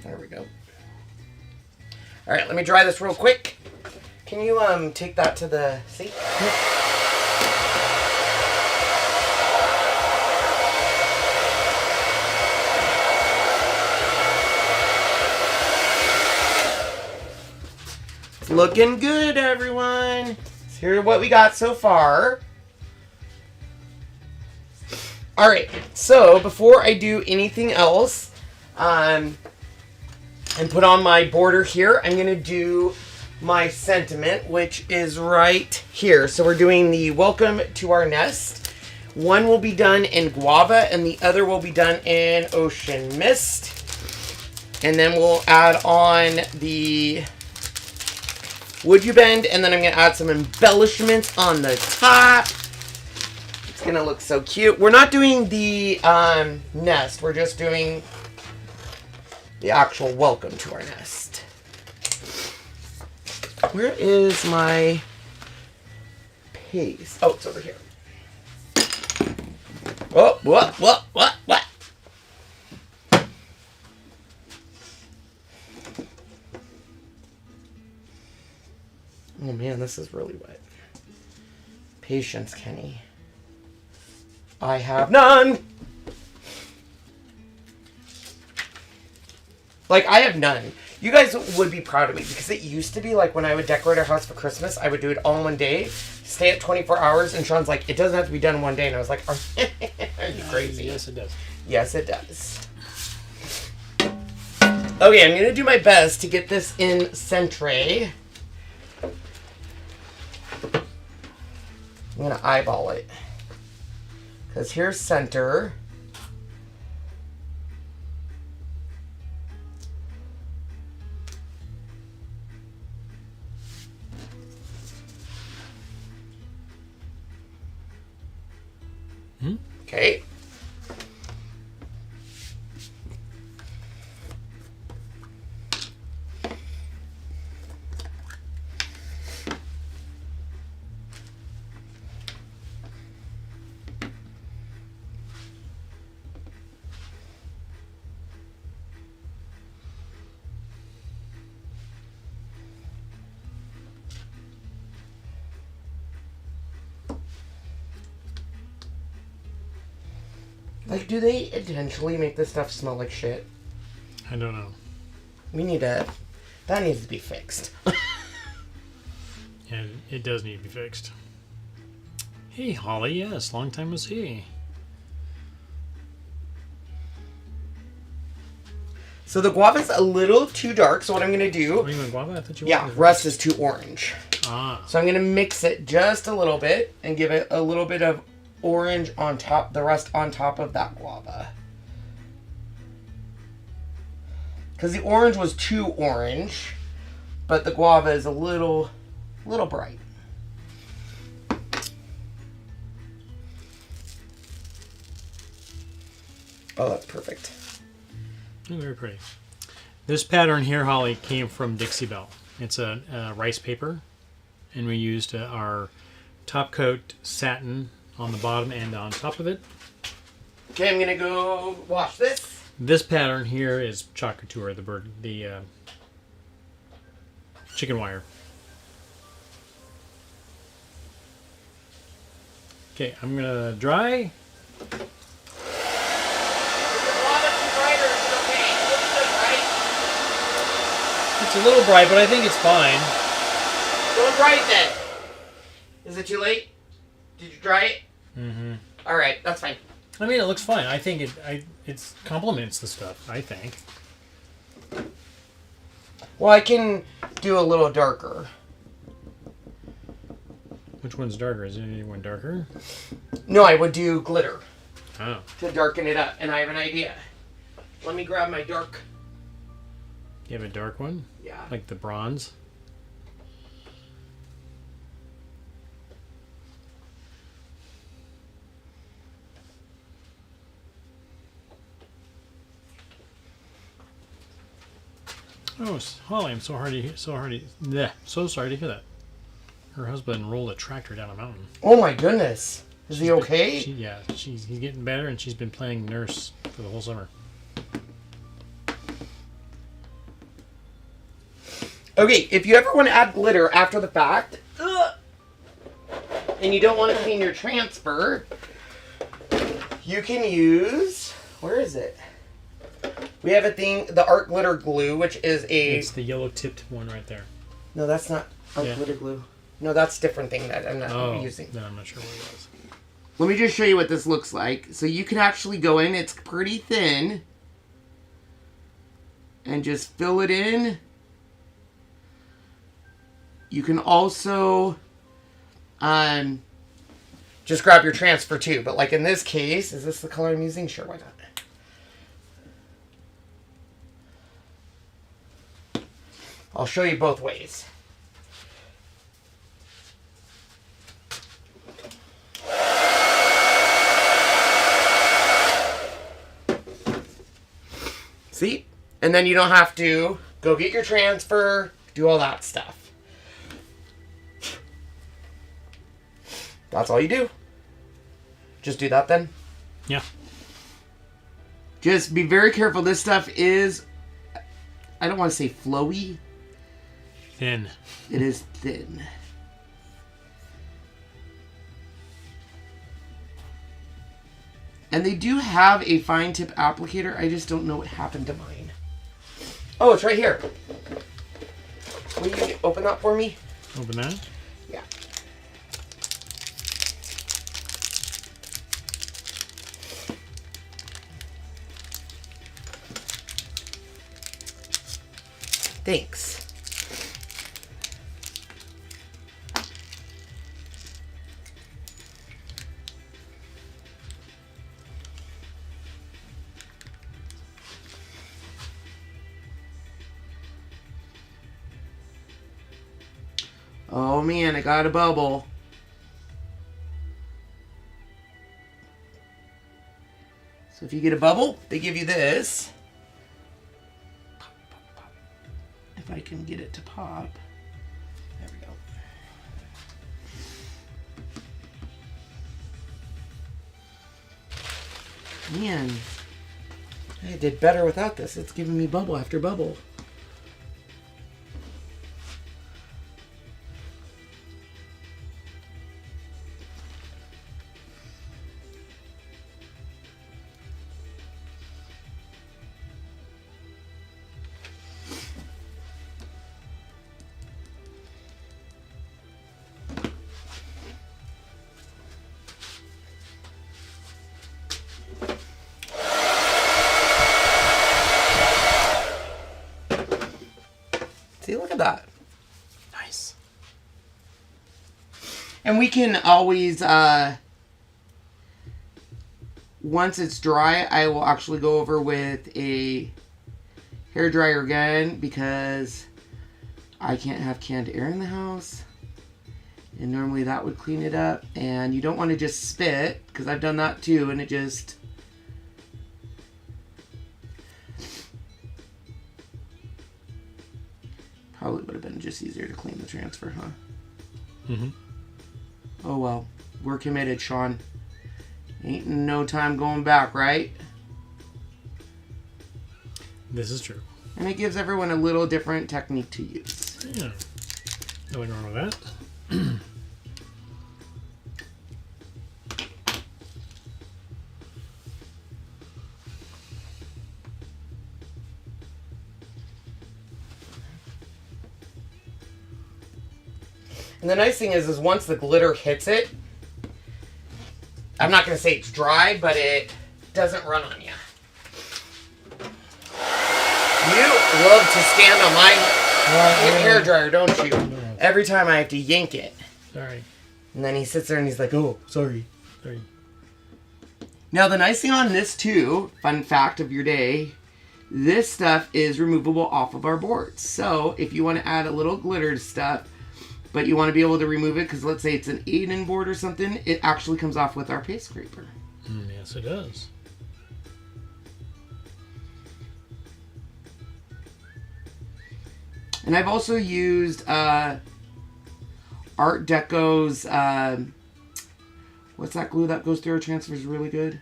S1: There we go. All right, let me dry this real quick. Can you take that to the sink? It's looking good, everyone. Let's hear what we got so far. All right, so before I do anything else, and put on my border here, I'm going to do my sentiment, which is right here. So we're doing the welcome to our nest. One will be done in guava and the other will be done in ocean mist. And then we'll add on the wood you bend, and then I'm going to add some embellishments on the top. It's going to look so cute. We're not doing the nest. We're just doing the actual welcome to our nest. Where is my paste? Oh, it's over here. Oh, what? man, this is really wet. Patience, Kenny. I have none. Like, I have none. You guys would be proud of me because it used to be like when I would decorate our house for Christmas, I would do it all in one day, stay at 24 hours, and Sean's like, it doesn't have to be done in one day. And I was like, are you crazy?
S2: Yes, it does.
S1: Yes, it does. Okay, I'm going to do my best to get this in centre. I'm going to eyeball it. Because here's center. Okay. Like, do they intentionally make this stuff smell like shit?
S2: I don't know.
S1: We need to... That needs to be fixed.
S2: And it does need to be fixed. Hey, Holly, yes, long time no see.
S1: So the guava's a little too dark, so what I'm going to do...
S2: What do you want, guava? I thought you
S1: Yeah,
S2: wanted
S1: rust is too orange.
S2: Ah.
S1: So I'm going to mix it just a little bit and give it a little bit of orange on top, the rest on top of that guava. Because the orange was too orange, but the guava is a little bright. Oh, that's perfect.
S2: Oh, very pretty. This pattern here, Holly, came from Dixie Belle. It's a rice paper, and we used our top coat satin on the bottom and on top of it.
S1: Okay, I'm gonna go wash this.
S2: This pattern here is chalk couture, the chicken wire. Okay, I'm gonna dry. It's a little bright, but I think it's fine.
S1: Don't dry it then. Is it too late? Did you dry it?
S2: Mm-hmm.
S1: All right, that's fine.
S2: I mean, it looks fine. I think it complements the stuff, I think.
S1: Well, I can do a little darker.
S2: Which one's darker? Is anyone darker?
S1: No, I would do glitter
S2: Oh.
S1: to darken it up, and I have an idea. Let me grab my dark.
S2: You have a dark one?
S1: Yeah.
S2: Like the bronze? Oh, Holly, I'm so sorry to hear that. Her husband rolled a tractor down a mountain.
S1: Oh my goodness. Is he okay?
S2: He's getting better, and she's been playing nurse for the whole summer.
S1: Okay, if you ever want to add glitter after the fact, and you don't want to clean your transfer, you can use, where is it? We have a thing, the art glitter glue, which is
S2: It's the yellow tipped one right there.
S1: No, that's not art glitter glue. No, that's a different thing that I'm not using.
S2: Then I'm not sure what it was.
S1: Let me just show you what this looks like. So you can actually go in, it's pretty thin, and just fill it in. You can also just grab your transfer too. But like in this case, is this the color I'm using? Sure, why not? I'll show you both ways. See? And then you don't have to go get your transfer, do all that stuff. That's all you do. Just do that then.
S2: Yeah.
S1: Just be very careful. This stuff is, I don't want to say flowy.
S2: Thin.
S1: It is thin. And they do have a fine tip applicator. I just don't know what happened to mine. Oh, it's right here. Will you open that for me?
S2: Open that?
S1: Yeah. Thanks. Oh man, I got a bubble. So if you get a bubble, they give you this. If I can get it to pop. There we go. Man, I did better without this. It's giving me bubble after bubble. See, look at that.
S2: Nice.
S1: And we can always, once it's dry, I will actually go over with a hairdryer again because I can't have canned air in the house. And normally that would clean it up. And you don't want to just spit, because I've done that too, and it just... Probably would have been just easier to clean the transfer, huh?
S2: Mm-hmm.
S1: Oh well, we're committed, Sean. Ain't no time going back, right?
S2: This is true.
S1: And it gives everyone a little different technique to use.
S2: Yeah. Nothing wrong with that.
S1: And the nice thing is once the glitter hits it, I'm not going to say it's dry, but it doesn't run on you. You love to stand on my hairdryer, don't you?
S2: No.
S1: Every time I have to yank it.
S2: Sorry.
S1: And then he sits there and he's like, oh, sorry.
S2: Sorry.
S1: Now the nice thing on this too, fun fact of your day, this stuff is removable off of our boards. So if you want to add a little glitter to stuff, but you want to be able to remove it, because let's say it's an 8-in board or something, it actually comes off with our paste scraper.
S2: Yes, it does.
S1: And I've also used Art Deco's, what's that glue that goes through our transfers really good?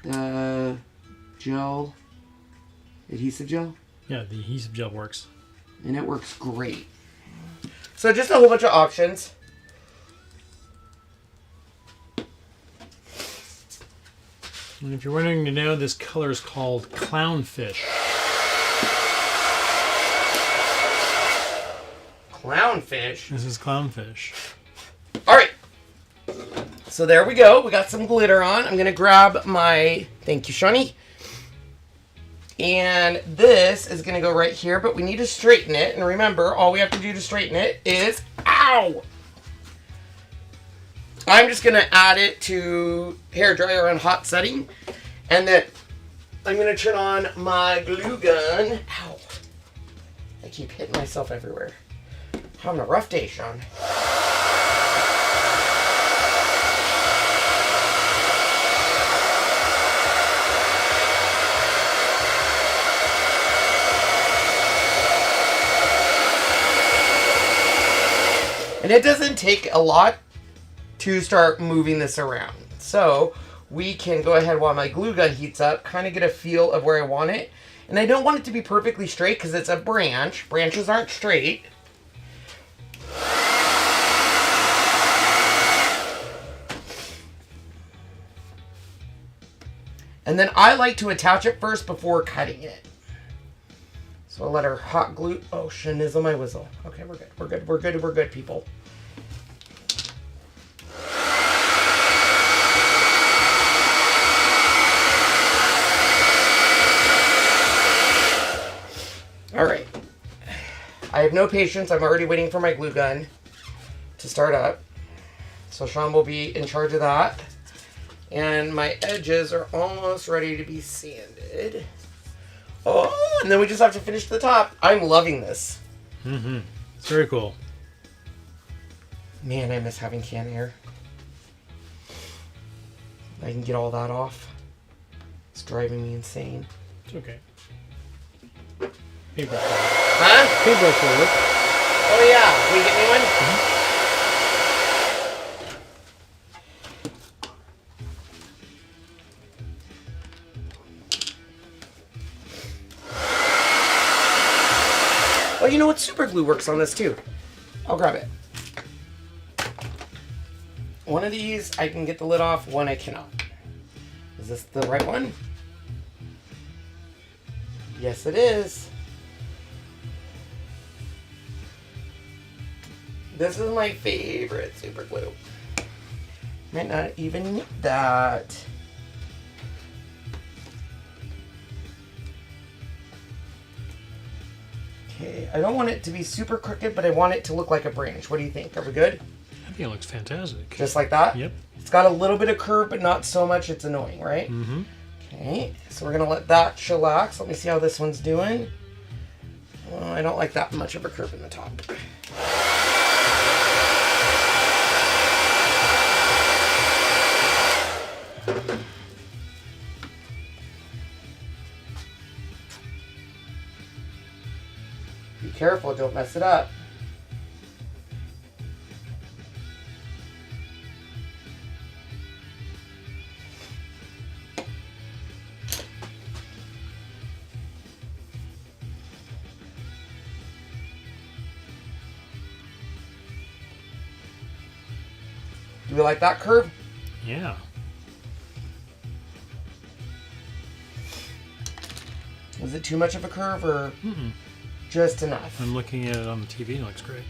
S1: The gel, adhesive gel.
S2: Yeah, the adhesive gel works.
S1: And it works great. So just a whole bunch of options.
S2: And if you're wanting to know, this color is called Clownfish.
S1: Clownfish.
S2: This is Clownfish.
S1: All right. So there we go. We got some glitter on. I'm going to grab my, thank you, Shani. And this is going to go right here, but we need to straighten it. And remember, all we have to do to straighten it is, ow! I'm just going to add it to hairdryer on hot setting. And then I'm going to turn on my glue gun. Ow. I keep hitting myself everywhere. Having a rough day, Sean. And it doesn't take a lot to start moving this around. So we can go ahead while my glue gun heats up, kind of get a feel of where I want it. And I don't want it to be perfectly straight because it's a branch. Branches aren't straight. And then I like to attach it first before cutting it. So I'll let our hot glue, oh, shinizzle my whizzle. Okay, we're good, we're good, we're good, we're good, people. All right. I have no patience. I'm already waiting for my glue gun to start up. So Sean will be in charge of that. And my edges are almost ready to be sanded. Oh, and then we just have to finish the top. I'm loving this.
S2: Mm-hmm. It's very cool.
S1: Man, I miss having canned air. I can get all that off. It's driving me insane.
S2: It's okay. Paintbrush.
S1: Huh?
S2: Paintbrush will work.
S1: Oh yeah, can you get me one?
S2: Mm-hmm.
S1: Oh, you know what? Super glue works on this too. I'll grab it. One of these I can get the lid off, one I cannot. Is this the right one? Yes, it is. This is my favorite super glue. Might not even need that. Okay, I don't want it to be super crooked, but I want it to look like a branch. What do you think? Are we good?
S2: I think it looks fantastic.
S1: Just like that?
S2: Yep.
S1: It's got a little bit of curve, but not so much it's annoying, right?
S2: Mm-hmm.
S1: Okay, so we're gonna let that chillax. Let me see how this one's doing. Oh, I don't like that much of a curve in the top. Be careful, don't mess it up. Do we like that curve?
S2: Yeah.
S1: Was it too much of a curve or
S2: Mm-mm.
S1: just enough?
S2: I'm looking at it on the TV and it looks great.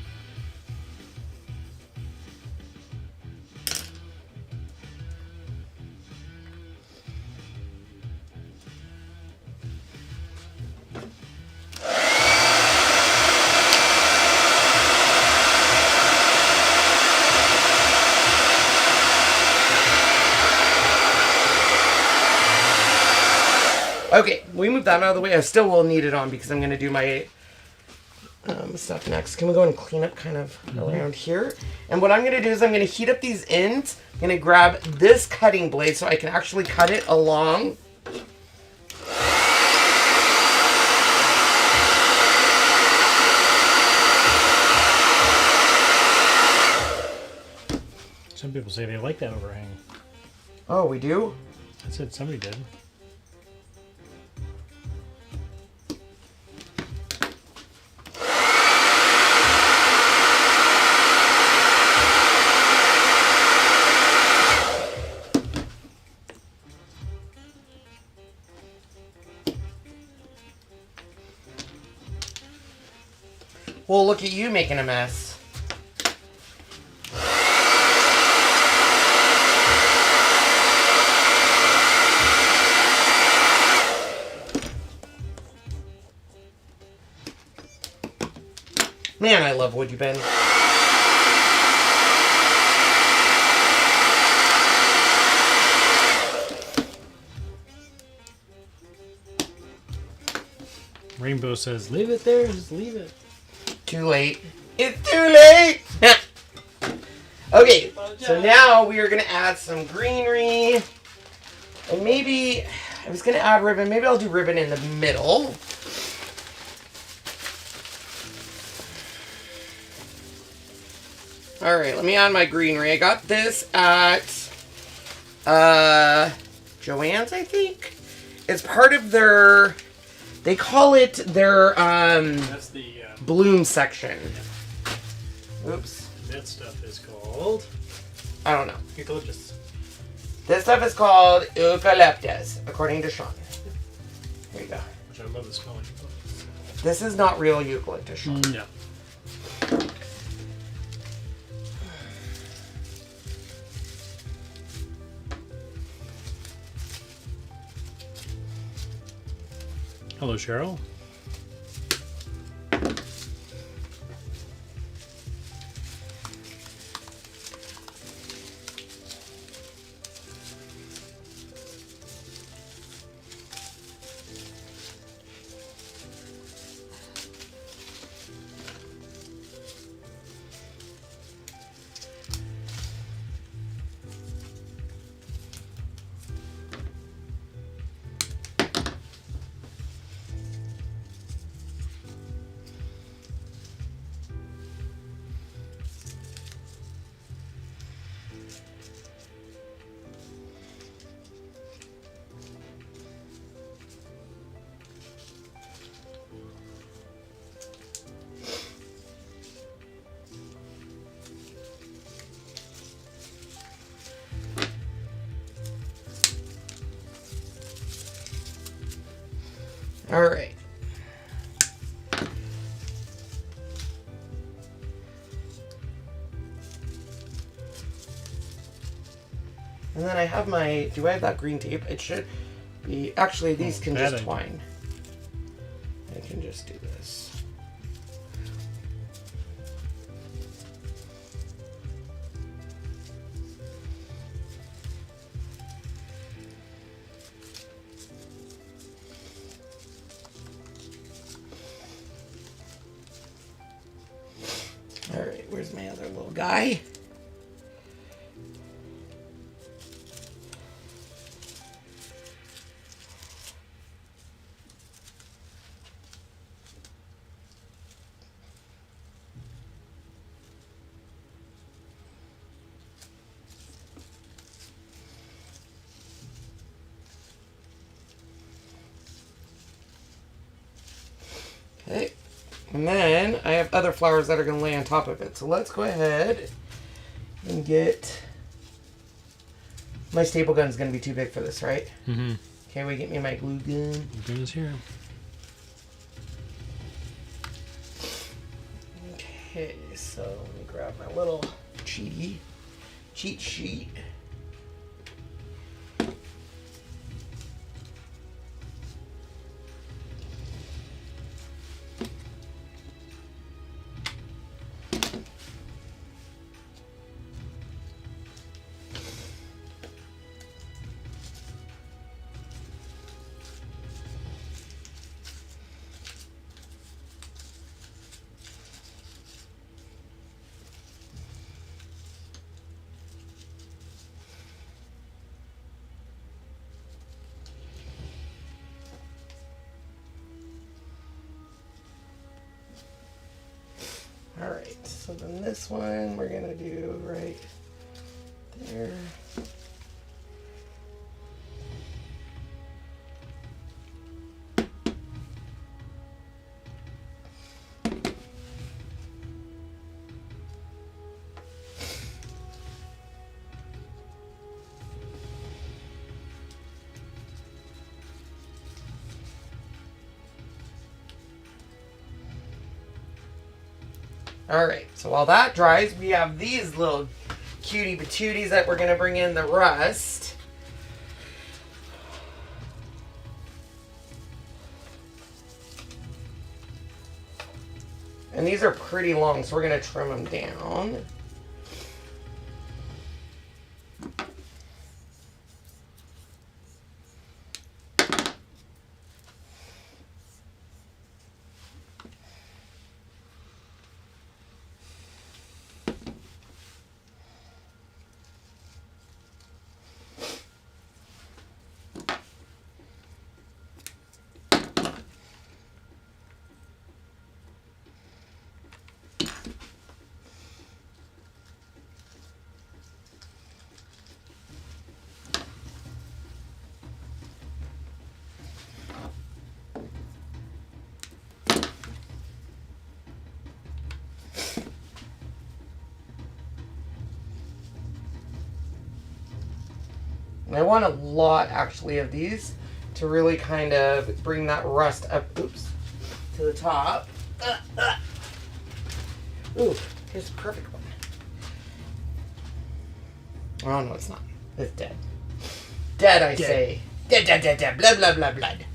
S1: Okay, we move that out of the way. I still will need it on because I'm going to do my stuff next. Can we go and clean up kind of around here? And what I'm going to do is I'm going to heat up these ends. I'm going to grab this cutting blade so I can actually cut it along.
S2: Some people say they like that overhang.
S1: Oh, we do?
S2: I said somebody did.
S1: Well, look at you making a mess. Man, I love WOODUBEND.
S2: Rainbow says, leave it there, just leave it.
S1: Too late. It's too late! Okay, so now we are going to add some greenery. And maybe, I was going to add ribbon. Maybe I'll do ribbon in the middle. Alright, let me add my greenery. I got this at Joann's, I think. It's part of their, they call it their
S2: That's the
S1: bloom section. Oops.
S2: that stuff is called
S1: I don't know.
S2: eucalyptus.
S1: This stuff is called eucalyptus, according to Sean. Here you go.
S2: Which I love the spelling.
S1: This is not real eucalyptus, Sean.
S2: No. Hello, Cheryl.
S1: All right. And then I have my, do I have that green tape? It should be, actually these can just twine. I can just do this. All right, where's my other little guy? Okay. And then I have other flowers that are going to lay on top of it. So let's go ahead and get... My staple gun is going to be too big for this, right?
S2: Mm-hmm.
S1: Okay, we get me my glue gun.
S2: Glue gun is here.
S1: Okay, so let me grab my little cheat sheet. Alright, so then this one we're going to do right there. Alright, so while that dries, we have these little cutie patooties that we're going to bring in the rust. And these are pretty long, so we're going to trim them down. And I want a lot, actually, of these to really kind of bring that rust up, oops, to the top. Ooh, here's a perfect one. Oh, no, it's not. It's dead. Dead, I say. Dead, dead, dead, dead. Blood, blood, blood, blood.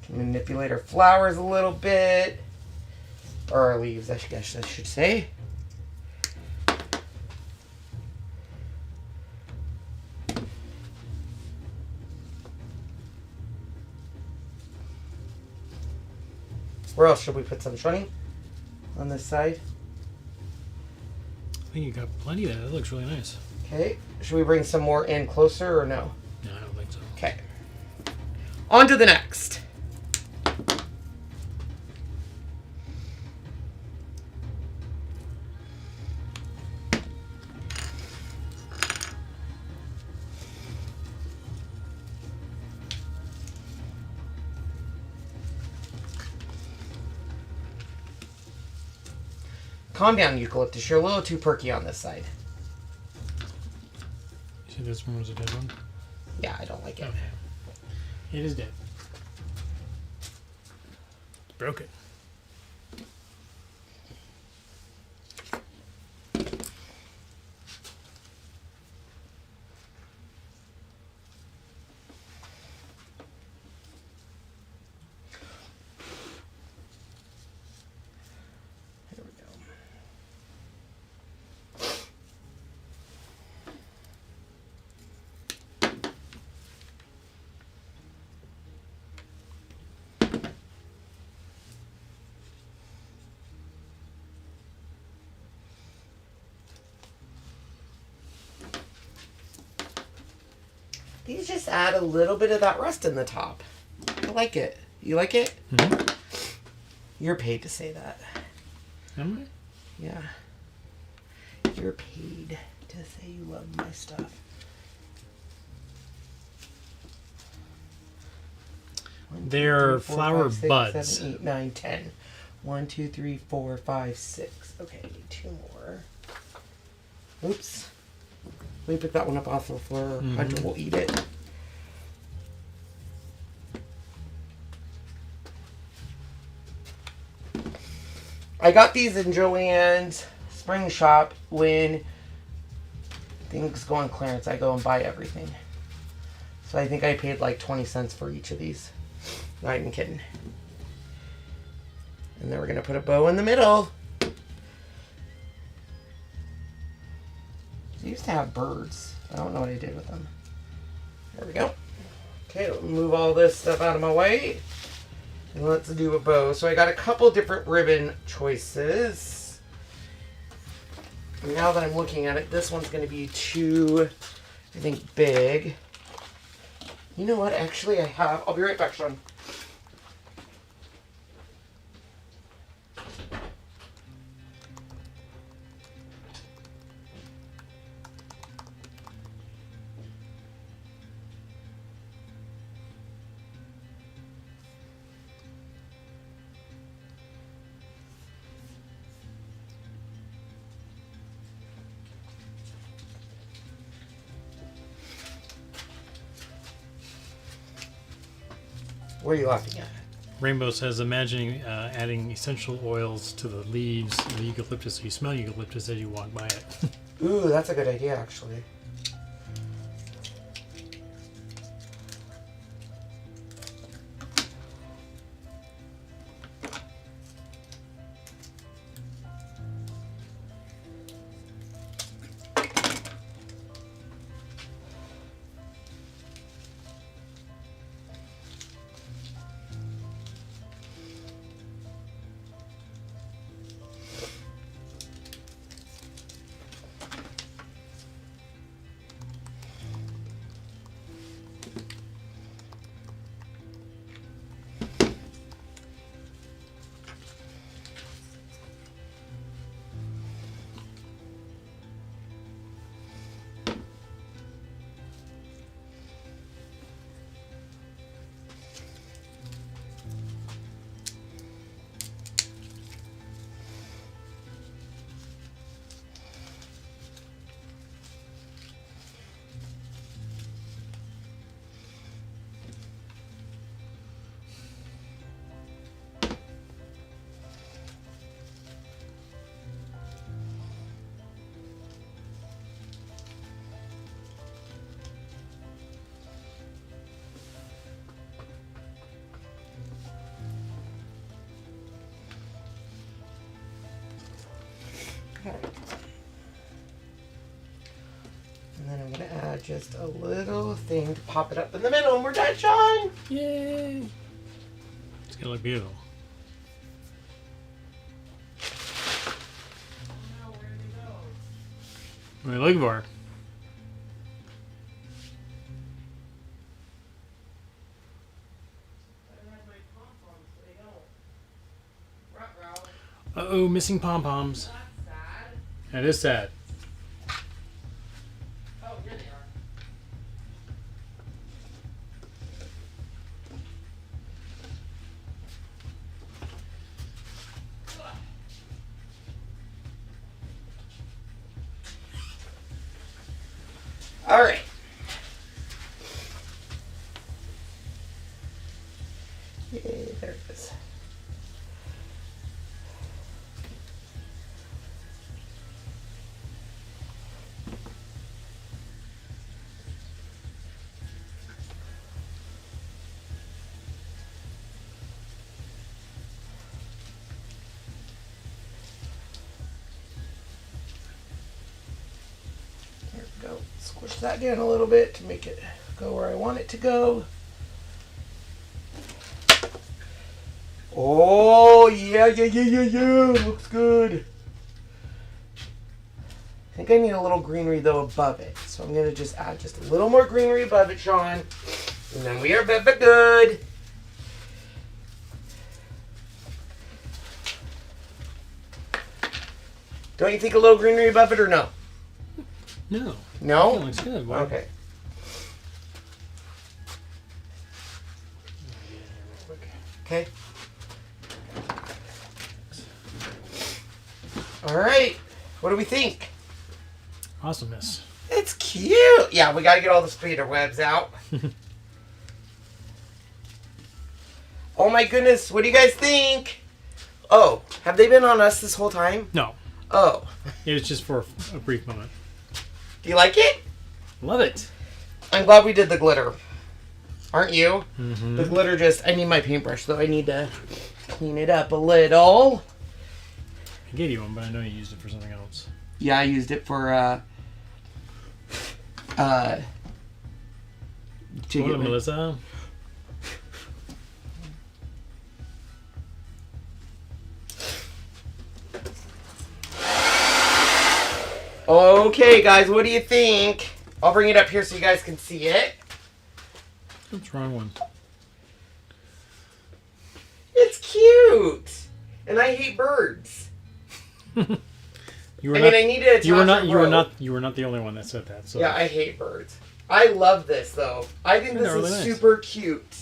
S1: Manipulate our flowers a little bit. Or our leaves, I guess I should say. Where else should we put some, Shani? On this side?
S2: I think you got plenty there. That looks really nice.
S1: Okay. Should we bring some more in closer or no?
S2: No, I don't think so.
S1: Okay. On to the next. Calm down, eucalyptus. You're a little too perky on this side.
S2: You see this one was a dead one?
S1: Yeah, I don't like it.
S2: Okay. It is dead. It's broken.
S1: These just add a little bit of that rust in the top. I like it. You like it?
S2: Mm-hmm.
S1: You're paid to say that.
S2: Am I?
S1: Yeah. You're paid to say you love my stuff. 1, 2,
S2: They're
S1: 3, 4,
S2: flower
S1: 5, 6,
S2: buds.
S1: 7, 8, 9, 10. 1, 2, 3, 4, 5, 6. Okay, I need 2 more. Oops. Let me pick that one up off the floor. Hunter will eat it. I got these in Joann's spring shop when things go on clearance. I go and buy everything. So I think I paid like 20 cents for each of these. Not even kidding. And then we're going to put a bow in the middle. I used to have birds. I don't know what I did with them. There we go. Okay, let me move all this stuff out of my way. And let's do a bow. So I got a couple different ribbon choices. And now that I'm looking at it, this one's going to be too, I think, big. You know what? Actually, I have. I'll be right back, Sean. What are you laughing at?
S2: Rainbow says, imagining adding essential oils to the leaves of the eucalyptus so you smell eucalyptus as you walk by it.
S1: Ooh, that's a good idea, actually. And then I'm going to add just a little thing to pop it up in the middle, and we're done, Sean.
S2: Yay! It's going to look beautiful. What are you looking for? Uh-oh, missing pom-poms. That is sad.
S1: Oh, here they are. All right. Yay, there it is. There we go. Squish that down a little bit to make it go where I want it to go. Oh, yeah. Looks good. I think I need a little greenery, though, above it. So I'm going to just add just a little more greenery above it, Sean. And then we are good. Don't you think a little greenery above it or no?
S2: No.
S1: No?
S2: That looks good. Wow.
S1: Okay. Okay. All right. What do we think?
S2: Awesomeness.
S1: It's cute. Yeah, we got to get all the spider webs out. Oh my goodness. What do you guys think? Oh, have they been on us this whole time?
S2: No.
S1: Oh.
S2: It was just for a brief moment.
S1: Do you like it?
S2: Love it.
S1: I'm glad we did the glitter. Aren't you?
S2: Mm-hmm.
S1: The glitter just... I need my paintbrush, though. I need to clean it up a little.
S2: I gave you one, but I know you used it for something else.
S1: Yeah, I used it for,
S2: What, Melissa?
S1: Okay, guys, what do you think? I'll bring it up here so you guys can see it.
S2: What's wrong one?
S1: It's cute, and I hate birds.
S2: I
S1: need to attach
S2: you were not.
S1: a
S2: You were
S1: rope.
S2: not. You were not the only one that said that. So
S1: Yeah, I hate birds. I love this though. I think
S2: Yeah,
S1: this
S2: they're
S1: is
S2: really nice.
S1: super cute.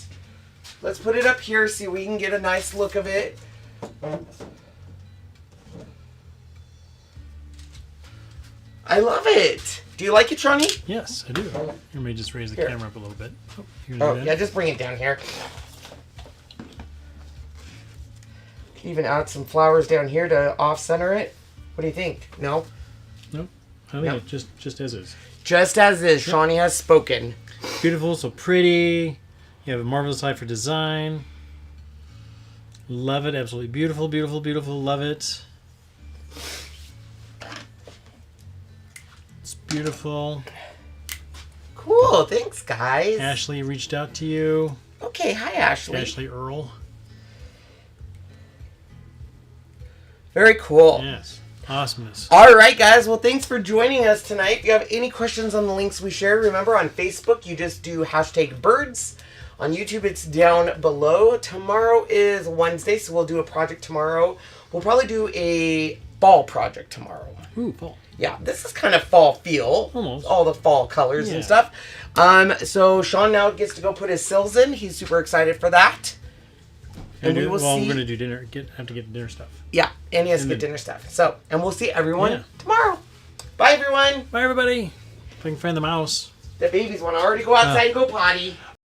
S1: Let's put it up here so we can get a nice look of it. I love it. Do you like it, Shawnee?
S2: Yes, I do. Here, let me just raise the
S1: Here.
S2: camera up a little bit. Oh, here's
S1: Oh,
S2: it.
S1: yeah, just bring it down here. Can even add some flowers down here to off-center it. What do you think? No?
S2: Nope. I think
S1: No.
S2: it just as is.
S1: Just as is. Shawnee has spoken.
S2: Beautiful, so pretty. You have a marvelous eye for design. Love it. Absolutely beautiful, beautiful, beautiful. Love it. It's beautiful.
S1: Cool. Thanks, guys.
S2: Ashley reached out to you.
S1: Okay. Hi, Ashley.
S2: Ashley Earl.
S1: Very cool.
S2: Yes. Awesomeness.
S1: All right, guys. Well, thanks for joining us tonight. If you have any questions on the links we shared, remember on Facebook, you just do #birds. On YouTube, it's down below. Tomorrow is Wednesday, so we'll do a project tomorrow. We'll probably do a fall project tomorrow.
S2: Ooh, fall.
S1: Yeah, this is kind of fall feel.
S2: Almost.
S1: All the fall colors
S2: Yeah.
S1: and stuff. So Sean now gets to go put his sills in. He's super excited for that. And we will
S2: well,
S1: see.
S2: we're gonna do dinner. Have to get dinner stuff.
S1: Yeah, and he has to
S2: And
S1: get
S2: then-
S1: dinner stuff. So, and we'll see everyone
S2: Yeah.
S1: tomorrow. Bye, everyone.
S2: Bye, everybody. If I can find the mouse.
S1: The babies want to already go outside and go potty.